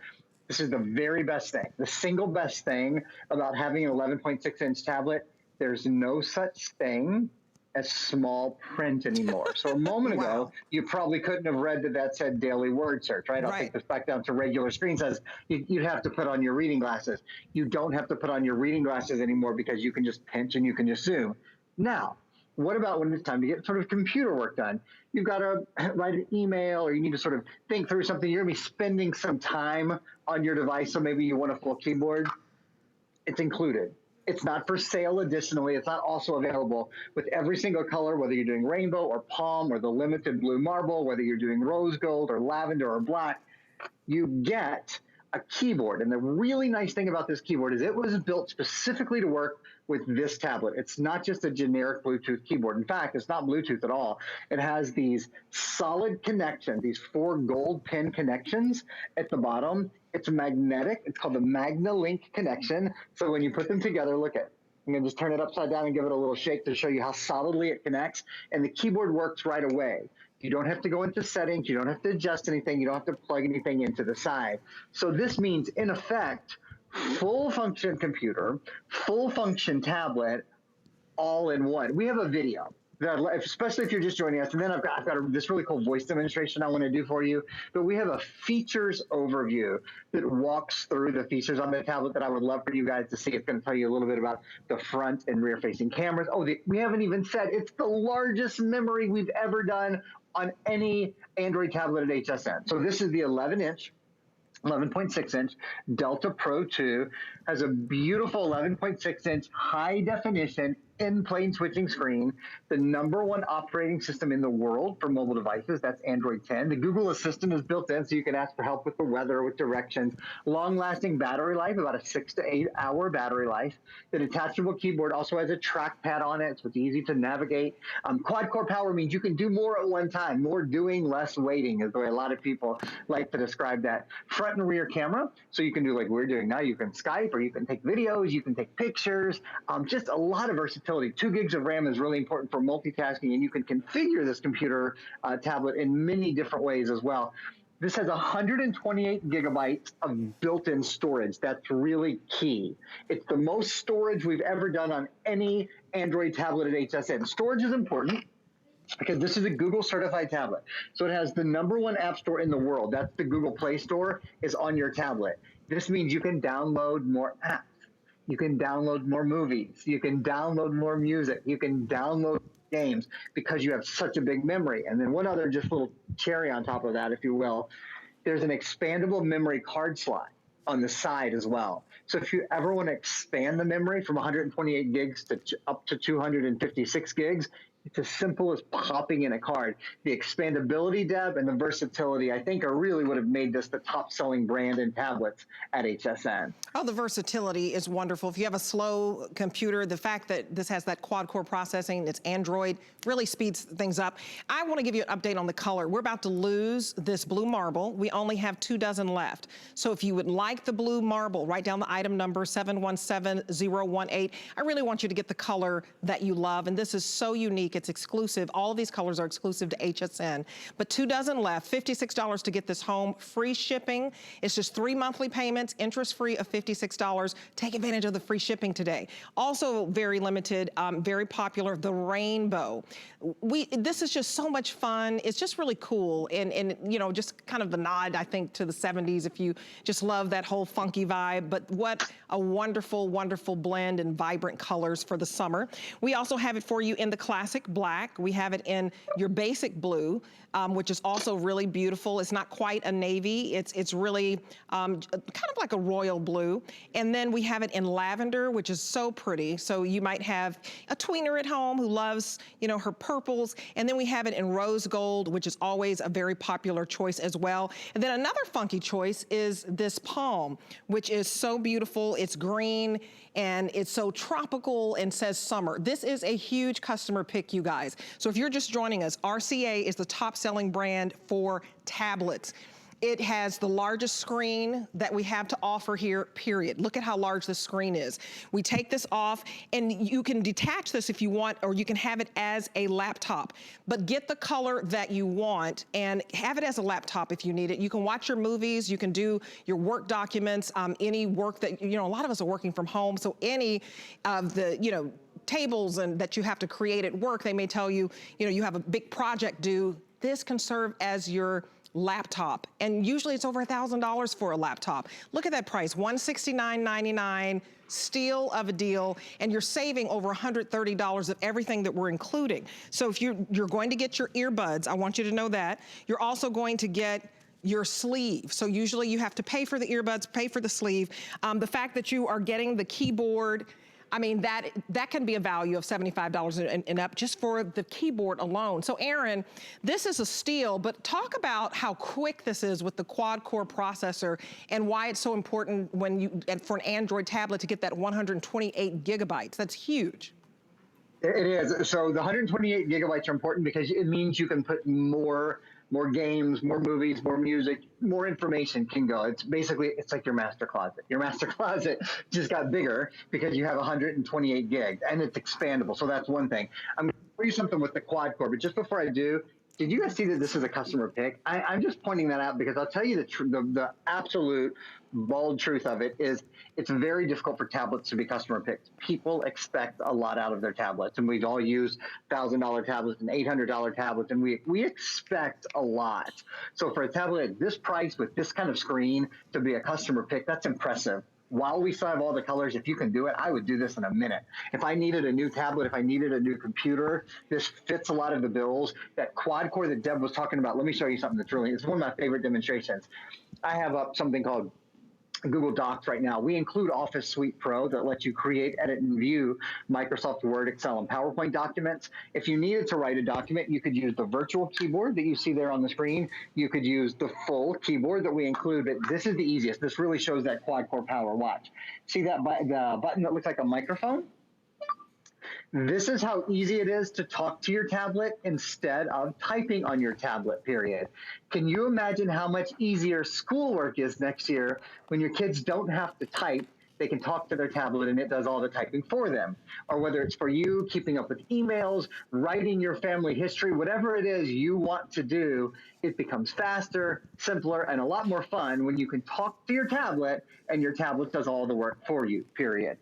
this is the very best thing. The single best thing about having an 11.6-inch tablet, there's no such thing as small print anymore. So a moment ago, you probably couldn't have read that said daily word search, right? I'll take this back down to regular screen. Says you'd have to put on your reading glasses. You don't have to put on your reading glasses anymore because you can just pinch and you can just zoom. Now, what about when it's time to get sort of computer work done? You've got to write an email, or you need to sort of think through something. You're going to be spending some time on your device, so maybe you want a full keyboard. It's included. It's not for sale additionally. It's not also available with every single color, whether you're doing rainbow or palm or the limited blue marble, whether you're doing rose gold or lavender or black. You get a keyboard. And the really nice thing about this keyboard is it was built specifically to work with this tablet. It's not just a generic Bluetooth keyboard. In fact, it's not Bluetooth at all. It has these solid connections, these 4 gold pin connections at the bottom. It's magnetic. It's called the MagnaLink connection. So when you put them together, look at, I'm going to just turn it upside down and give it a little shake to show you how solidly it connects. And the keyboard works right away. You don't have to go into settings. You don't have to adjust anything. You don't have to plug anything into the side. So this means, in effect, full function computer, full function tablet, all in one. We have a video, especially if you're just joining us. And then I've got this really cool voice demonstration I want to do for you. But we have a features overview that walks through the features on the tablet that I would love for you guys to see. It's going to tell you a little bit about the front and rear facing cameras. Oh, we haven't even said it's the largest memory we've ever done on any Android tablet at HSN. So this is the 11.6-inch Delta Pro 2, has a beautiful 11.6-inch high-definition in-plane switching screen, the #1 operating system in the world for mobile devices. That's Android 10. The Google Assistant is built in, so you can ask for help with the weather, with directions. Long-lasting battery life, about a 6 to 8 hour battery life. The detachable keyboard also has a trackpad on it, so it's easy to navigate. Quad-core power means you can do more at one time. More doing, less waiting is the way a lot of people like to describe that. Front and rear camera, so you can do like we're doing now. You can Skype, or you can take videos, you can take pictures. Just a lot of versatility. 2 gigs of RAM is really important for multitasking, and you can configure this computer tablet in many different ways as well. This has 128 gigabytes of built-in storage. That's really key. It's the most storage we've ever done on any Android tablet at HSN. Storage is important because this is a Google certified tablet. So it has the #1 app store in the world. That's the Google Play Store, is on your tablet. This means you can download more apps. You can download more movies. You can download more music. You can download games because you have such a big memory. And then one other just little cherry on top of that, if you will, there's an expandable memory card slot on the side as well. So if you ever want to expand the memory from 128 gigs to up to 256 gigs, it's as simple as popping in a card. The expandability, Deb, and the versatility, I think, are really what have made this the top-selling brand in tablets at HSN. Oh, the versatility is wonderful. If you have a slow computer, the fact that this has that quad-core processing, it's Android, really speeds things up. I want to give you an update on the color. We're about to lose this blue marble. We only have 2 dozen left. So if you would like the blue marble, write down the item number 717018. I really want you to get the color that you love, and this is so unique. It's exclusive. All of these colors are exclusive to HSN, but 2 dozen left, $56 to get this home, free shipping. It's just 3 monthly payments, interest-free of $56. Take advantage of the free shipping today. Also very limited, very popular, the rainbow. This is just so much fun. It's just really cool, and you know, just kind of a nod, I think, to the 70s if you just love that whole funky vibe. But what a wonderful, wonderful blend and vibrant colors for the summer. We also have it for you in the classic black. We have it in your basic blue, which is also really beautiful. It's not quite a navy. It's really kind of like a royal blue. And then we have it in lavender, which is so pretty. So you might have a tweener at home who loves, you know, her purples. And then we have it in rose gold, which is always a very popular choice as well. And then another funky choice is this palm, which is so beautiful. It's green and it's so tropical and says summer. This is a huge customer pick, you guys. So if you're just joining us, RCA is the top selling brand for tablets. It has the largest screen that we have to offer here, period. Look at how large this screen is. We take this off, and you can detach this if you want, or you can have it as a laptop. But get the color that you want and have it as a laptop if you need it. You can watch your movies, you can do your work documents, any work that, you know, a lot of us are working from home, so any of the, you know, tables and that you have to create at work, they may tell you, you know, you have a big project due. This can serve as your laptop, and usually it's over $1,000 for a laptop. Look at that price, $169.99, steal of a deal, and you're saving over $130 of everything that we're including. So if you're going to get your earbuds, I want you to know that. You're also going to get your sleeve. So usually you have to pay for the earbuds, pay for the sleeve. The fact that you are getting the keyboard, I mean, that can be a value of $75 and up just for the keyboard alone. So Aaron, this is a steal, but talk about how quick this is with the quad-core processor and why it's so important for an Android tablet to get that 128 gigabytes. That's huge. It is. So the 128 gigabytes are important because it means you can put more games, more movies, more music, more information can go. It's basically, it's like your master closet. Your master closet just got bigger because you have 128 gigs and it's expandable. So that's one thing. I'm going to show you something with the quad core, but just before I do, did you guys see that this is a customer pick? I'm just pointing that out because I'll tell you the absolute bald truth of it is it's very difficult for tablets to be customer picked. People expect a lot out of their tablets, and we've all used $1,000 tablets and $800 tablets, and we expect a lot. So for a tablet at this price with this kind of screen to be a customer pick, that's impressive. While we still have all the colors, if you can do it, I would do this in a minute. If I needed a new tablet, if I needed a new computer, this fits a lot of the bills. That quad core that Deb was talking about, let me show you something that's it's one of my favorite demonstrations. I have up something called Google Docs right now. We include Office Suite Pro that lets you create, edit, and view Microsoft Word, Excel, and PowerPoint documents. If you needed to write a document, you could use the virtual keyboard that you see there on the screen. You could use the full keyboard that we include, but this is the easiest. This really shows that quad-core power. Watch. See that the button that looks like a microphone? This is how easy it is to talk to your tablet instead of typing on your tablet, period. Can you imagine how much easier schoolwork is next year when your kids don't have to type? They can talk to their tablet and it does all the typing for them. Or whether it's for you, keeping up with emails, writing your family history, whatever it is you want to do, it becomes faster, simpler, and a lot more fun when you can talk to your tablet and your tablet does all the work for you, period.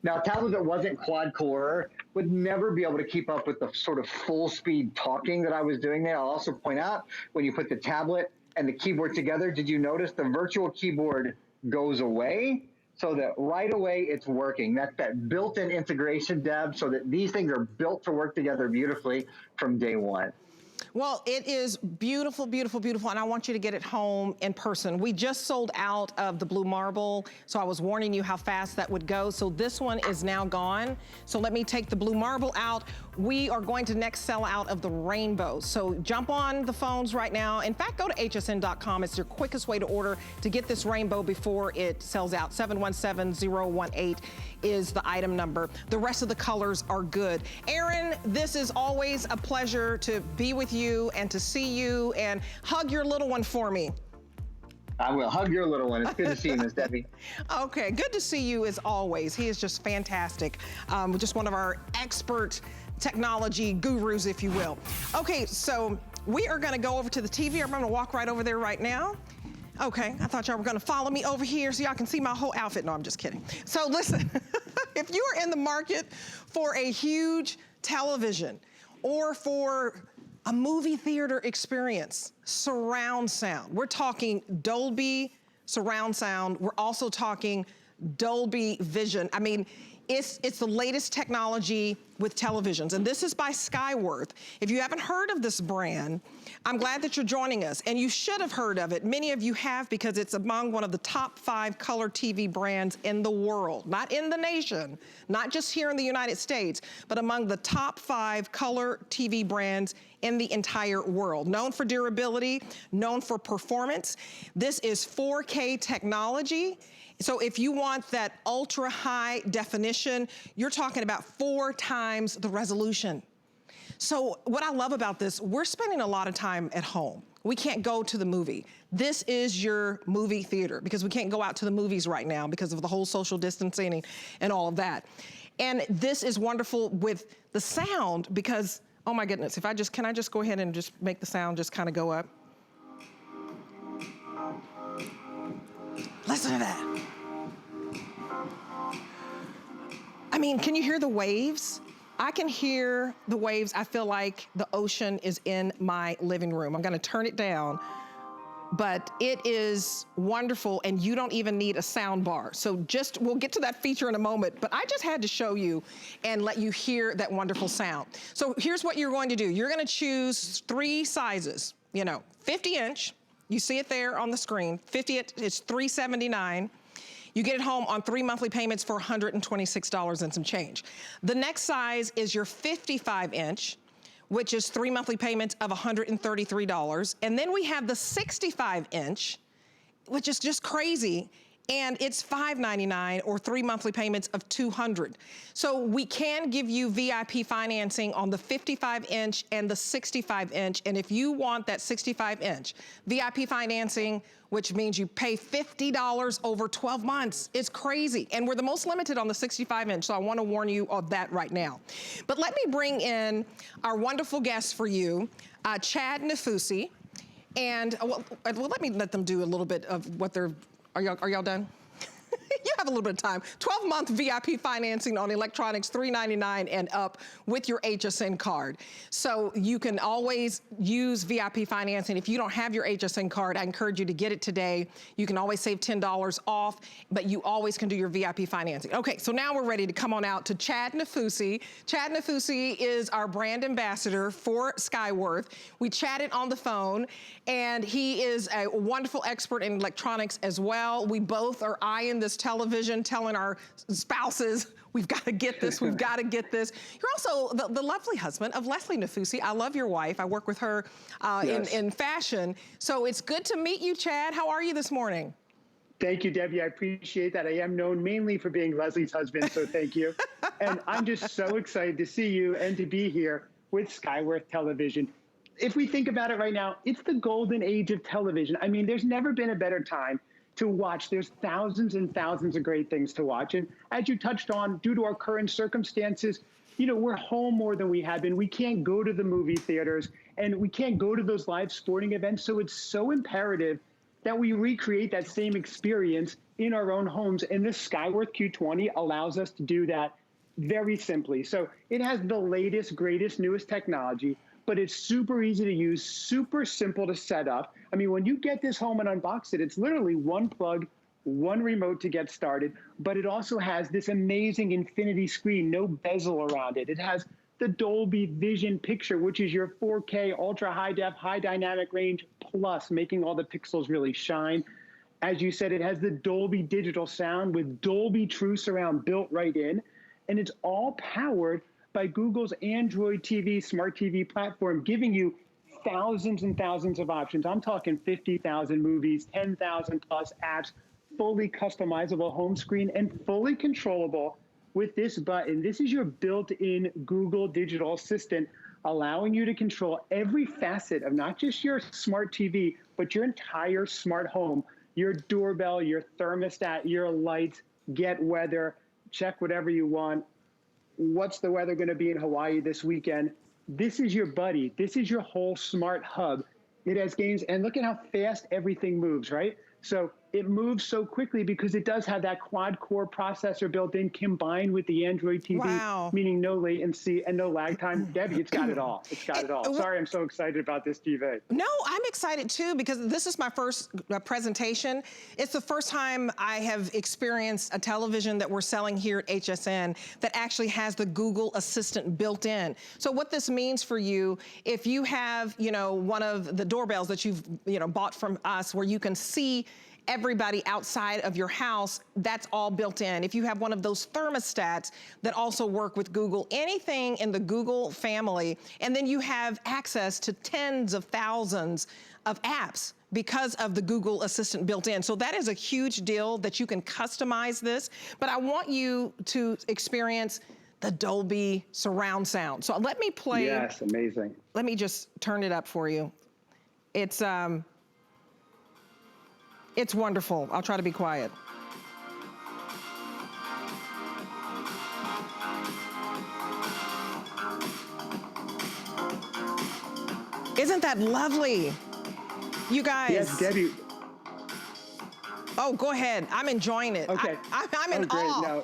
Now, a tablet that wasn't quad-core would never be able to keep up with the sort of full-speed talking that I was doing there. I'll also point out, when you put the tablet and the keyboard together, did you notice the virtual keyboard goes away? So that right away it's working. That's that built-in integration, Deb, so that these things are built to work together beautifully from day one. Well, it is beautiful, beautiful, beautiful, and I want you to get it home in person. We just sold out of the blue marble, so I was warning you how fast that would go. So this one is now gone. So let me take the blue marble out. We are going to next sell out of the rainbow. So jump on the phones right now. In fact, go to hsn.com. It's your quickest way to order to get this rainbow before it sells out. 717018 is the item number. The rest of the colors are good. Aaron, this is always a pleasure to be with you and to see you, and hug your little one for me. I will. Hug your little one. It's good to see you, Miss Debbie. Okay, good to see you as always. He is just fantastic. Just one of our expert technology gurus, if you will. Okay, so we are gonna go over to the TV. I'm gonna walk right over there right now. Okay, I thought y'all were gonna follow me over here so y'all can see my whole outfit. No, I'm just kidding. So listen, if you are in the market for a huge television or for a movie theater experience, surround sound. We're talking Dolby surround sound. We're also talking Dolby Vision. I mean, it's the latest technology with televisions, and this is by Skyworth. If you haven't heard of this brand, I'm glad that you're joining us, and you should have heard of it. Many of you have, because it's among one of the top 5 color TV brands in the world, not in the nation, not just here in the United States, but among the top 5 color TV brands in the entire world. Known for durability, known for performance. This is 4K technology. So if you want that ultra high definition, you're talking about 4 times the resolution. So what I love about this, we're spending a lot of time at home. We can't go to the movie. This is your movie theater, because we can't go out to the movies right now because of the whole social distancing and all of that. And this is wonderful with the sound, because, oh my goodness, can I just go ahead and just make the sound just kind of go up? Listen to that. I mean, can you hear the waves? I can hear the waves. I feel like the ocean is in my living room. I'm gonna turn it down, but it is wonderful, and you don't even need a sound bar. So we'll get to that feature in a moment, but I just had to show you and let you hear that wonderful sound. So here's what you're going to do. You're gonna choose 3 sizes, 50-inch, you see it there on the screen, 50, it's $379. You get it home on 3 monthly payments for $126 and some change. The next size is your 55-inch, which is 3 monthly payments of $133. And then we have the 65-inch, which is just crazy, and it's $599 or 3 monthly payments of $200. So we can give you VIP financing on the 55-inch and the 65-inch, and if you want that 65-inch VIP financing, which means you pay $50 over 12 months. It's crazy, and we're the most limited on the 65-inch, so I want to warn you of that right now. But let me bring in our wonderful guest for you, Chad Nafusi, and let them do a little bit of what they're. Are y'all done? You have a little bit of time. 12-month VIP financing on electronics, $399 and up with your HSN card. So you can always use VIP financing. If you don't have your HSN card, I encourage you to get it today. You can always save $10 off, but you always can do your VIP financing. Okay, so now we're ready to come on out to Chad Nafusi. Chad Nafusi is our brand ambassador for Skyworth. We chatted on the phone, and he is a wonderful expert in electronics as well. We both are eyeing this television, telling our spouses, we've got to get this, we've got to get this. You're also the lovely husband of Leslie Nafusi. I love your wife. I work with her yes. in fashion. So it's good to meet you, Chad. How are you this morning? Thank you, Debbie. I appreciate that. I am known mainly for being Leslie's husband, so thank you. And I'm just so excited to see you and to be here with Skyworth Television. If we think about it right now, it's the golden age of television. I mean, there's never been a better time to watch. There's thousands and thousands of great things to watch. And as you touched on, due to our current circumstances, we're home more than we have been. We can't go to the movie theaters, and we can't go to those live sporting events. So it's so imperative that we recreate that same experience in our own homes. And this Skyworth Q20 allows us to do that very simply. So it has the latest, greatest, newest technology, but it's super easy to use, super simple to set up. I mean, when you get this home and unbox it, it's literally one plug, one remote to get started, but it also has this amazing infinity screen, no bezel around it. It has the Dolby Vision picture, which is your 4K ultra high def, high dynamic range plus, making all the pixels really shine. As you said, it has the Dolby digital sound with Dolby True Surround built right in, and it's all powered by Google's Android TV, smart TV platform, giving you thousands and thousands of options. I'm talking 50,000 movies, 10,000 plus apps, fully customizable home screen, and fully controllable with this button. This is your built-in Google digital assistant, allowing you to control every facet of not just your smart TV, but your entire smart home, your doorbell, your thermostat, your lights, get weather, check whatever you want. what's the weather going to be in Hawaii this weekend? This is your buddy. This is your whole smart hub. It has games, and look at how fast everything moves, right? So it moves so quickly because it does have that quad-core processor built in, combined with the Android TV, wow. meaning no latency and no lag time. Debbie, it's got it all. It's got it all. Sorry, I'm so excited about this TV. No, I'm excited too, because this is my first presentation. It's the first time I have experienced a television that we're selling here at HSN that actually has the Google Assistant built in. So what this means for you, if you have, one of the doorbells that you've, bought from us where you can see everybody outside of your house, that's all built in. If you have one of those thermostats that also work with Google, anything in the Google family, and then you have access to tens of thousands of apps because of the Google Assistant built in. So that is a huge deal that you can customize this, but I want you to experience the Dolby surround sound. So let me play. Yes, amazing. Let me just turn it up for you. It's wonderful. I'll try to be quiet. Isn't that lovely? You guys. Yes, Debbie. Oh, go ahead. I'm enjoying it. Okay. I'm in awe. No,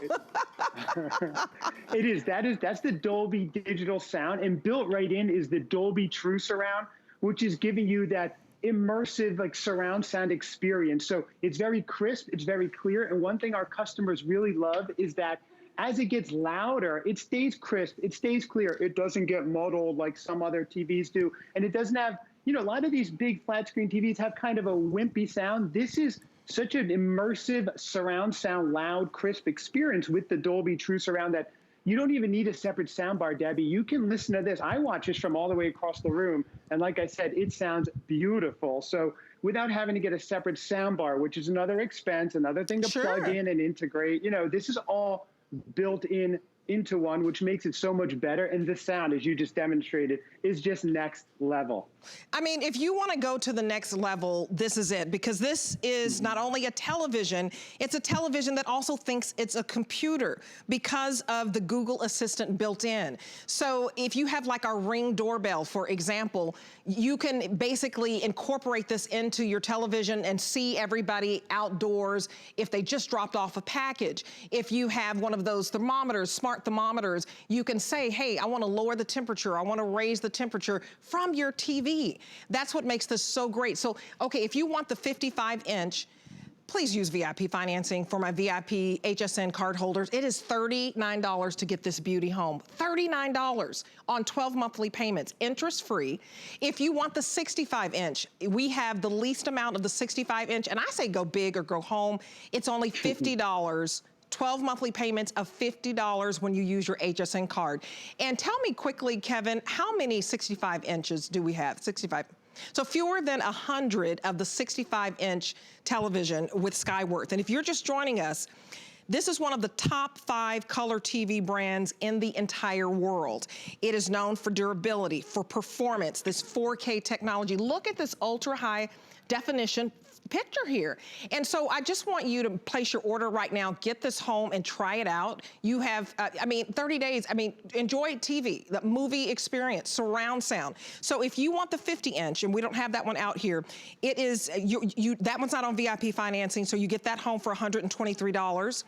it is. That's the Dolby digital sound, and built right in is the Dolby True Surround, which is giving you that immersive surround sound experience. So it's very crisp, it's very clear. And one thing our customers really love is that as it gets louder, it stays crisp, it stays clear. It doesn't get muddled like some other TVs do. And it doesn't have, a lot of these big flat screen TVs have kind of a wimpy sound. This is such an immersive surround sound, loud, crisp experience with the Dolby True Surround that you don't even need a separate soundbar, Debbie. You can listen to this. I watch this from all the way across the room. And like I said, it sounds beautiful. So without having to get a separate soundbar, which is another expense, another thing to plug in and integrate, this is all built into one, which makes it so much better. And the sound, as you just demonstrated, is just next level. I mean, if you want to go to the next level, this is it, because this is not only a television, it's a television that also thinks it's a computer because of the Google Assistant built in. So if you have like our Ring doorbell, for example, you can basically incorporate this into your television and see everybody outdoors if they just dropped off a package. If you have one of those thermometers, smart thermometers, you can say, hey, I want to lower the temperature, I want to raise the temperature from your TV. That's what makes this so great. So, okay, if you want the 55-inch, please use VIP financing for my VIP HSN card holders. It is $39 to get this beauty home. $39 on 12 monthly payments, interest-free. If you want the 65-inch, we have the least amount of the 65-inch, and I say go big or go home. It's only $50. 12 monthly payments of $50 when you use your HSN card. And tell me quickly, Kevin, how many 65 inches do we have? 65. So fewer than 100 of the 65-inch television with Skyworth. And if you're just joining us, this is one of the top 5 color TV brands in the entire world. It is known for durability, for performance, this 4K technology. Look at this ultra high definition picture here. And so I just want you to place your order right now, get this home and try it out. You have, 30 days, enjoy TV, the movie experience, surround sound. So if you want the 50-inch, and we don't have that one out here, it is, that one's not on VIP financing, so you get that home for $123,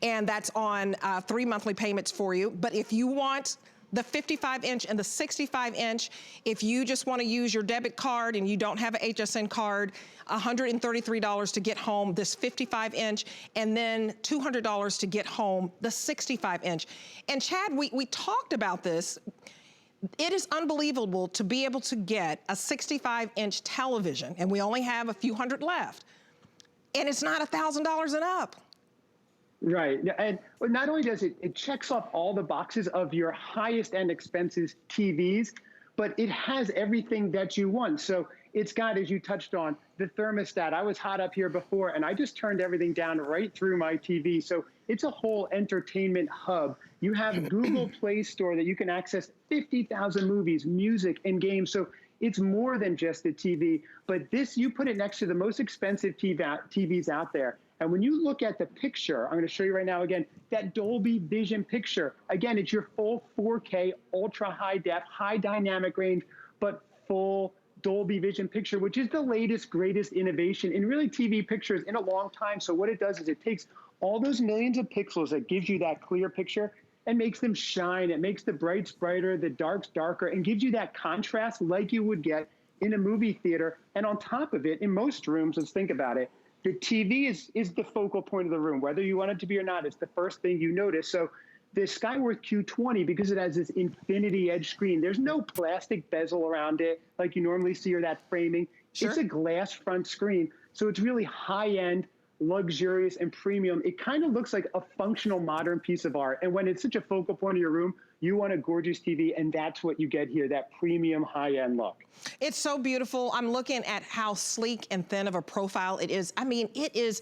and that's on 3 monthly payments for you. But if you want the 55-inch and the 65-inch, if you just want to use your debit card and you don't have an HSN card, $133 to get home this 55-inch, and then $200 to get home the 65-inch. And Chad, we talked about this. It is unbelievable to be able to get a 65-inch television, and we only have a few hundred left, and it's not $1,000 and up. Right, and not only does it checks off all the boxes of your highest end expenses TVs, but it has everything that you want. So it's got, as you touched on, the thermostat. I was hot up here before, and I just turned everything down right through my TV. So it's a whole entertainment hub. You have Google Play Store that you can access 50,000 movies, music, and games. So it's more than just a TV, but this, you put it next to the most expensive TVs out there, And when you look at the picture, I'm going to show you right now again, that Dolby Vision picture. Again, it's your full 4K, ultra high def, high dynamic range, but full Dolby Vision picture, which is the latest, greatest innovation in really TV pictures in a long time. So what it does is it takes all those millions of pixels that gives you that clear picture and makes them shine. It makes the brights brighter, the darks darker, and gives you that contrast like you would get in a movie theater. And on top of it, in most rooms, let's think about it, the TV is the focal point of the room, whether you want it to be or not. It's the first thing you notice. So the Skyworth Q20, because it has this infinity edge screen, there's no plastic bezel around it like you normally see or that framing. Sure. It's a glass front screen. So it's really high-end, luxurious, and premium. It kind of looks like a functional modern piece of art. And when it's such a focal point of your room, you want a gorgeous TV, and that's what you get here, that premium high-end look. It's so beautiful. I'm looking at how sleek and thin of a profile it is. I mean, it is,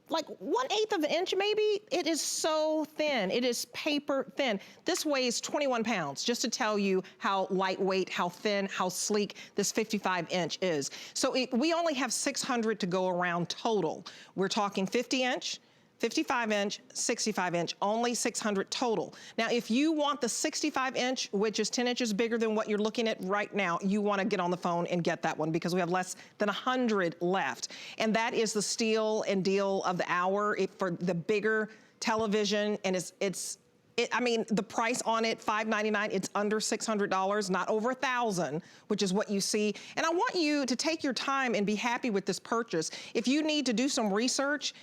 like 1/8 of an inch maybe. It is so thin. It is paper thin. This weighs 21 pounds, just to tell you how lightweight, how thin, how sleek this 55-inch is. So we only have 600 to go around total. We're talking 50-inch, 55-inch, 65-inch, only 600 total. Now, if you want the 65-inch, which is 10 inches bigger than what you're looking at right now, you want to get on the phone and get that one because we have less than 100 left. And that is the steal and deal of the hour for the bigger television. And I mean, the price on it, $599, it's under $600, not over $1,000, which is what you see. And I want you to take your time and be happy with this purchase. If you need to do some research,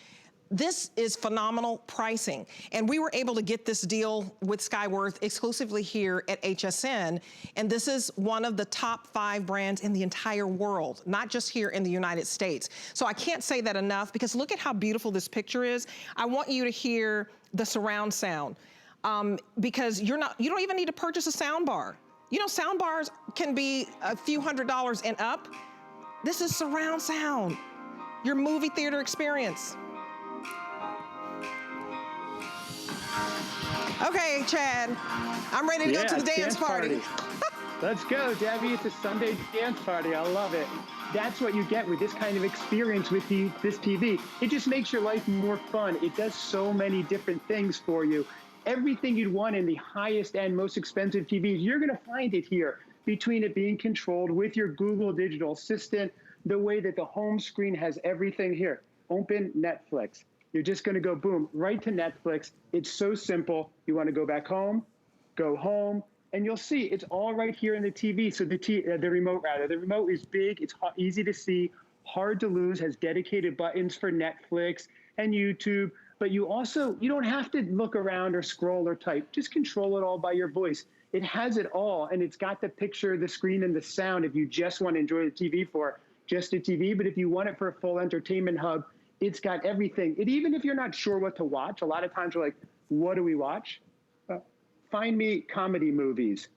this is phenomenal pricing. And we were able to get this deal with Skyworth exclusively here at HSN. And this is one of the top 5 brands in the entire world, not just here in the United States. So I can't say that enough because look at how beautiful this picture is. I want you to hear the surround sound because you don't even need to purchase a sound bar. You know, sound bars can be a few $100s and up. This is surround sound, your movie theater experience. Okay, Chad, I'm ready to go to the dance party. Let's go, Debbie. It's a Sunday dance party. I love it. That's what you get with this kind of experience with this TV. It just makes your life more fun. It does so many different things for you. Everything you'd want in the highest end, most expensive TVs, you're going to find it here. Between it being controlled with your Google Digital Assistant, the way that the home screen has everything here. Open Netflix. You're just going to go, boom, right to Netflix. It's so simple. You want to go back home, go home, and you'll see it's all right here in the TV. So the remote, rather. The remote is big. It's easy to see, hard to lose, has dedicated buttons for Netflix and YouTube. But you don't have to look around or scroll or type. Just control it all by your voice. It has it all, and it's got the picture, the screen, and the sound if you just want to enjoy the TV for just a TV. But if you want it for a full entertainment hub, it's got everything. Even if you're not sure what to watch, a lot of times you're like, what do we watch? Find me comedy movies.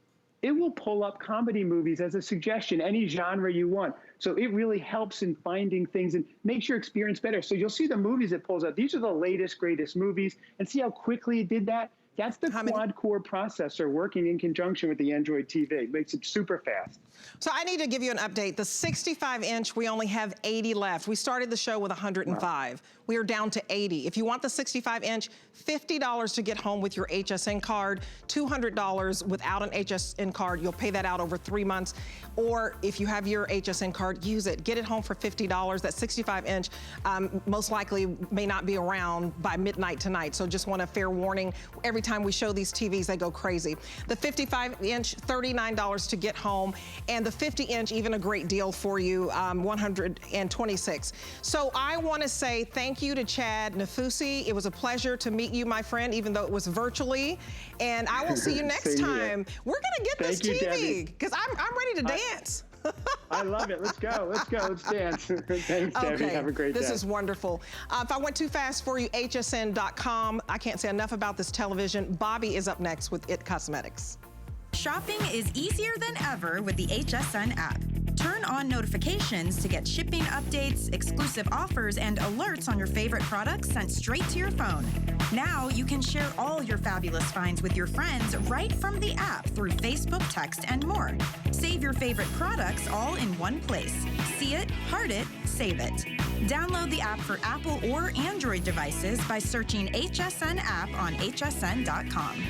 It will pull up comedy movies as a suggestion, any genre you want. So it really helps in finding things and makes your experience better. So you'll see the movies it pulls up. These are the latest, greatest movies. And see how quickly it did that? That's the quad-core processor working in conjunction with the Android TV. It makes it super fast. So I need to give you an update. The 65-inch, we only have 80 left. We started the show with 105. Wow. We are down to 80. If you want the 65-inch, $50 to get home with your HSN card, $200 without an HSN card. You'll pay that out over 3 months. Or if you have your HSN card, use it. Get it home for $50. That 65-inch most likely may not be around by midnight tonight. So just want a fair warning. Every time we show these TVs, they go crazy. The 55-inch, $39 to get home. And the 50-inch, even a great deal for you, $126. So I want to say thank you to Chad Nafusi. It was a pleasure to meet you, my friend, even though it was virtually. And I will see you next time. We're going to get this TV because I'm ready to dance. I love it. Let's go. Let's go. Let's dance. Thanks, Debbie. Have a great day. This is wonderful. If I went too fast for you, hsn.com. I can't say enough about this television. Bobby is up next with It Cosmetics. Shopping is easier than ever with the HSN app. Turn on notifications to get shipping updates, exclusive offers, and alerts on your favorite products sent straight to your phone. Now you can share all your fabulous finds with your friends right from the app through Facebook, text, and more. Save your favorite products all in one place. See it, heart it, save it. Download the app for Apple or Android devices by searching HSN app on hsn.com.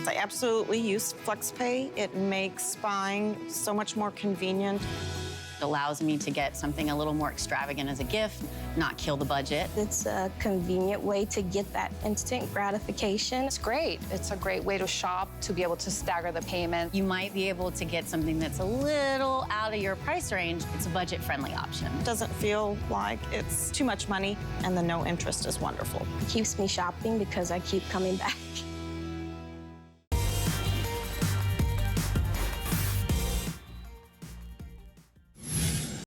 I absolutely use FlexPay. It makes buying so much more convenient. It allows me to get something a little more extravagant as a gift, not kill the budget. It's a convenient way to get that instant gratification. It's great. It's a great way to shop, to be able to stagger the payment. You might be able to get something that's a little out of your price range. It's a budget-friendly option. It doesn't feel like it's too much money, and the no interest is wonderful. It keeps me shopping because I keep coming back.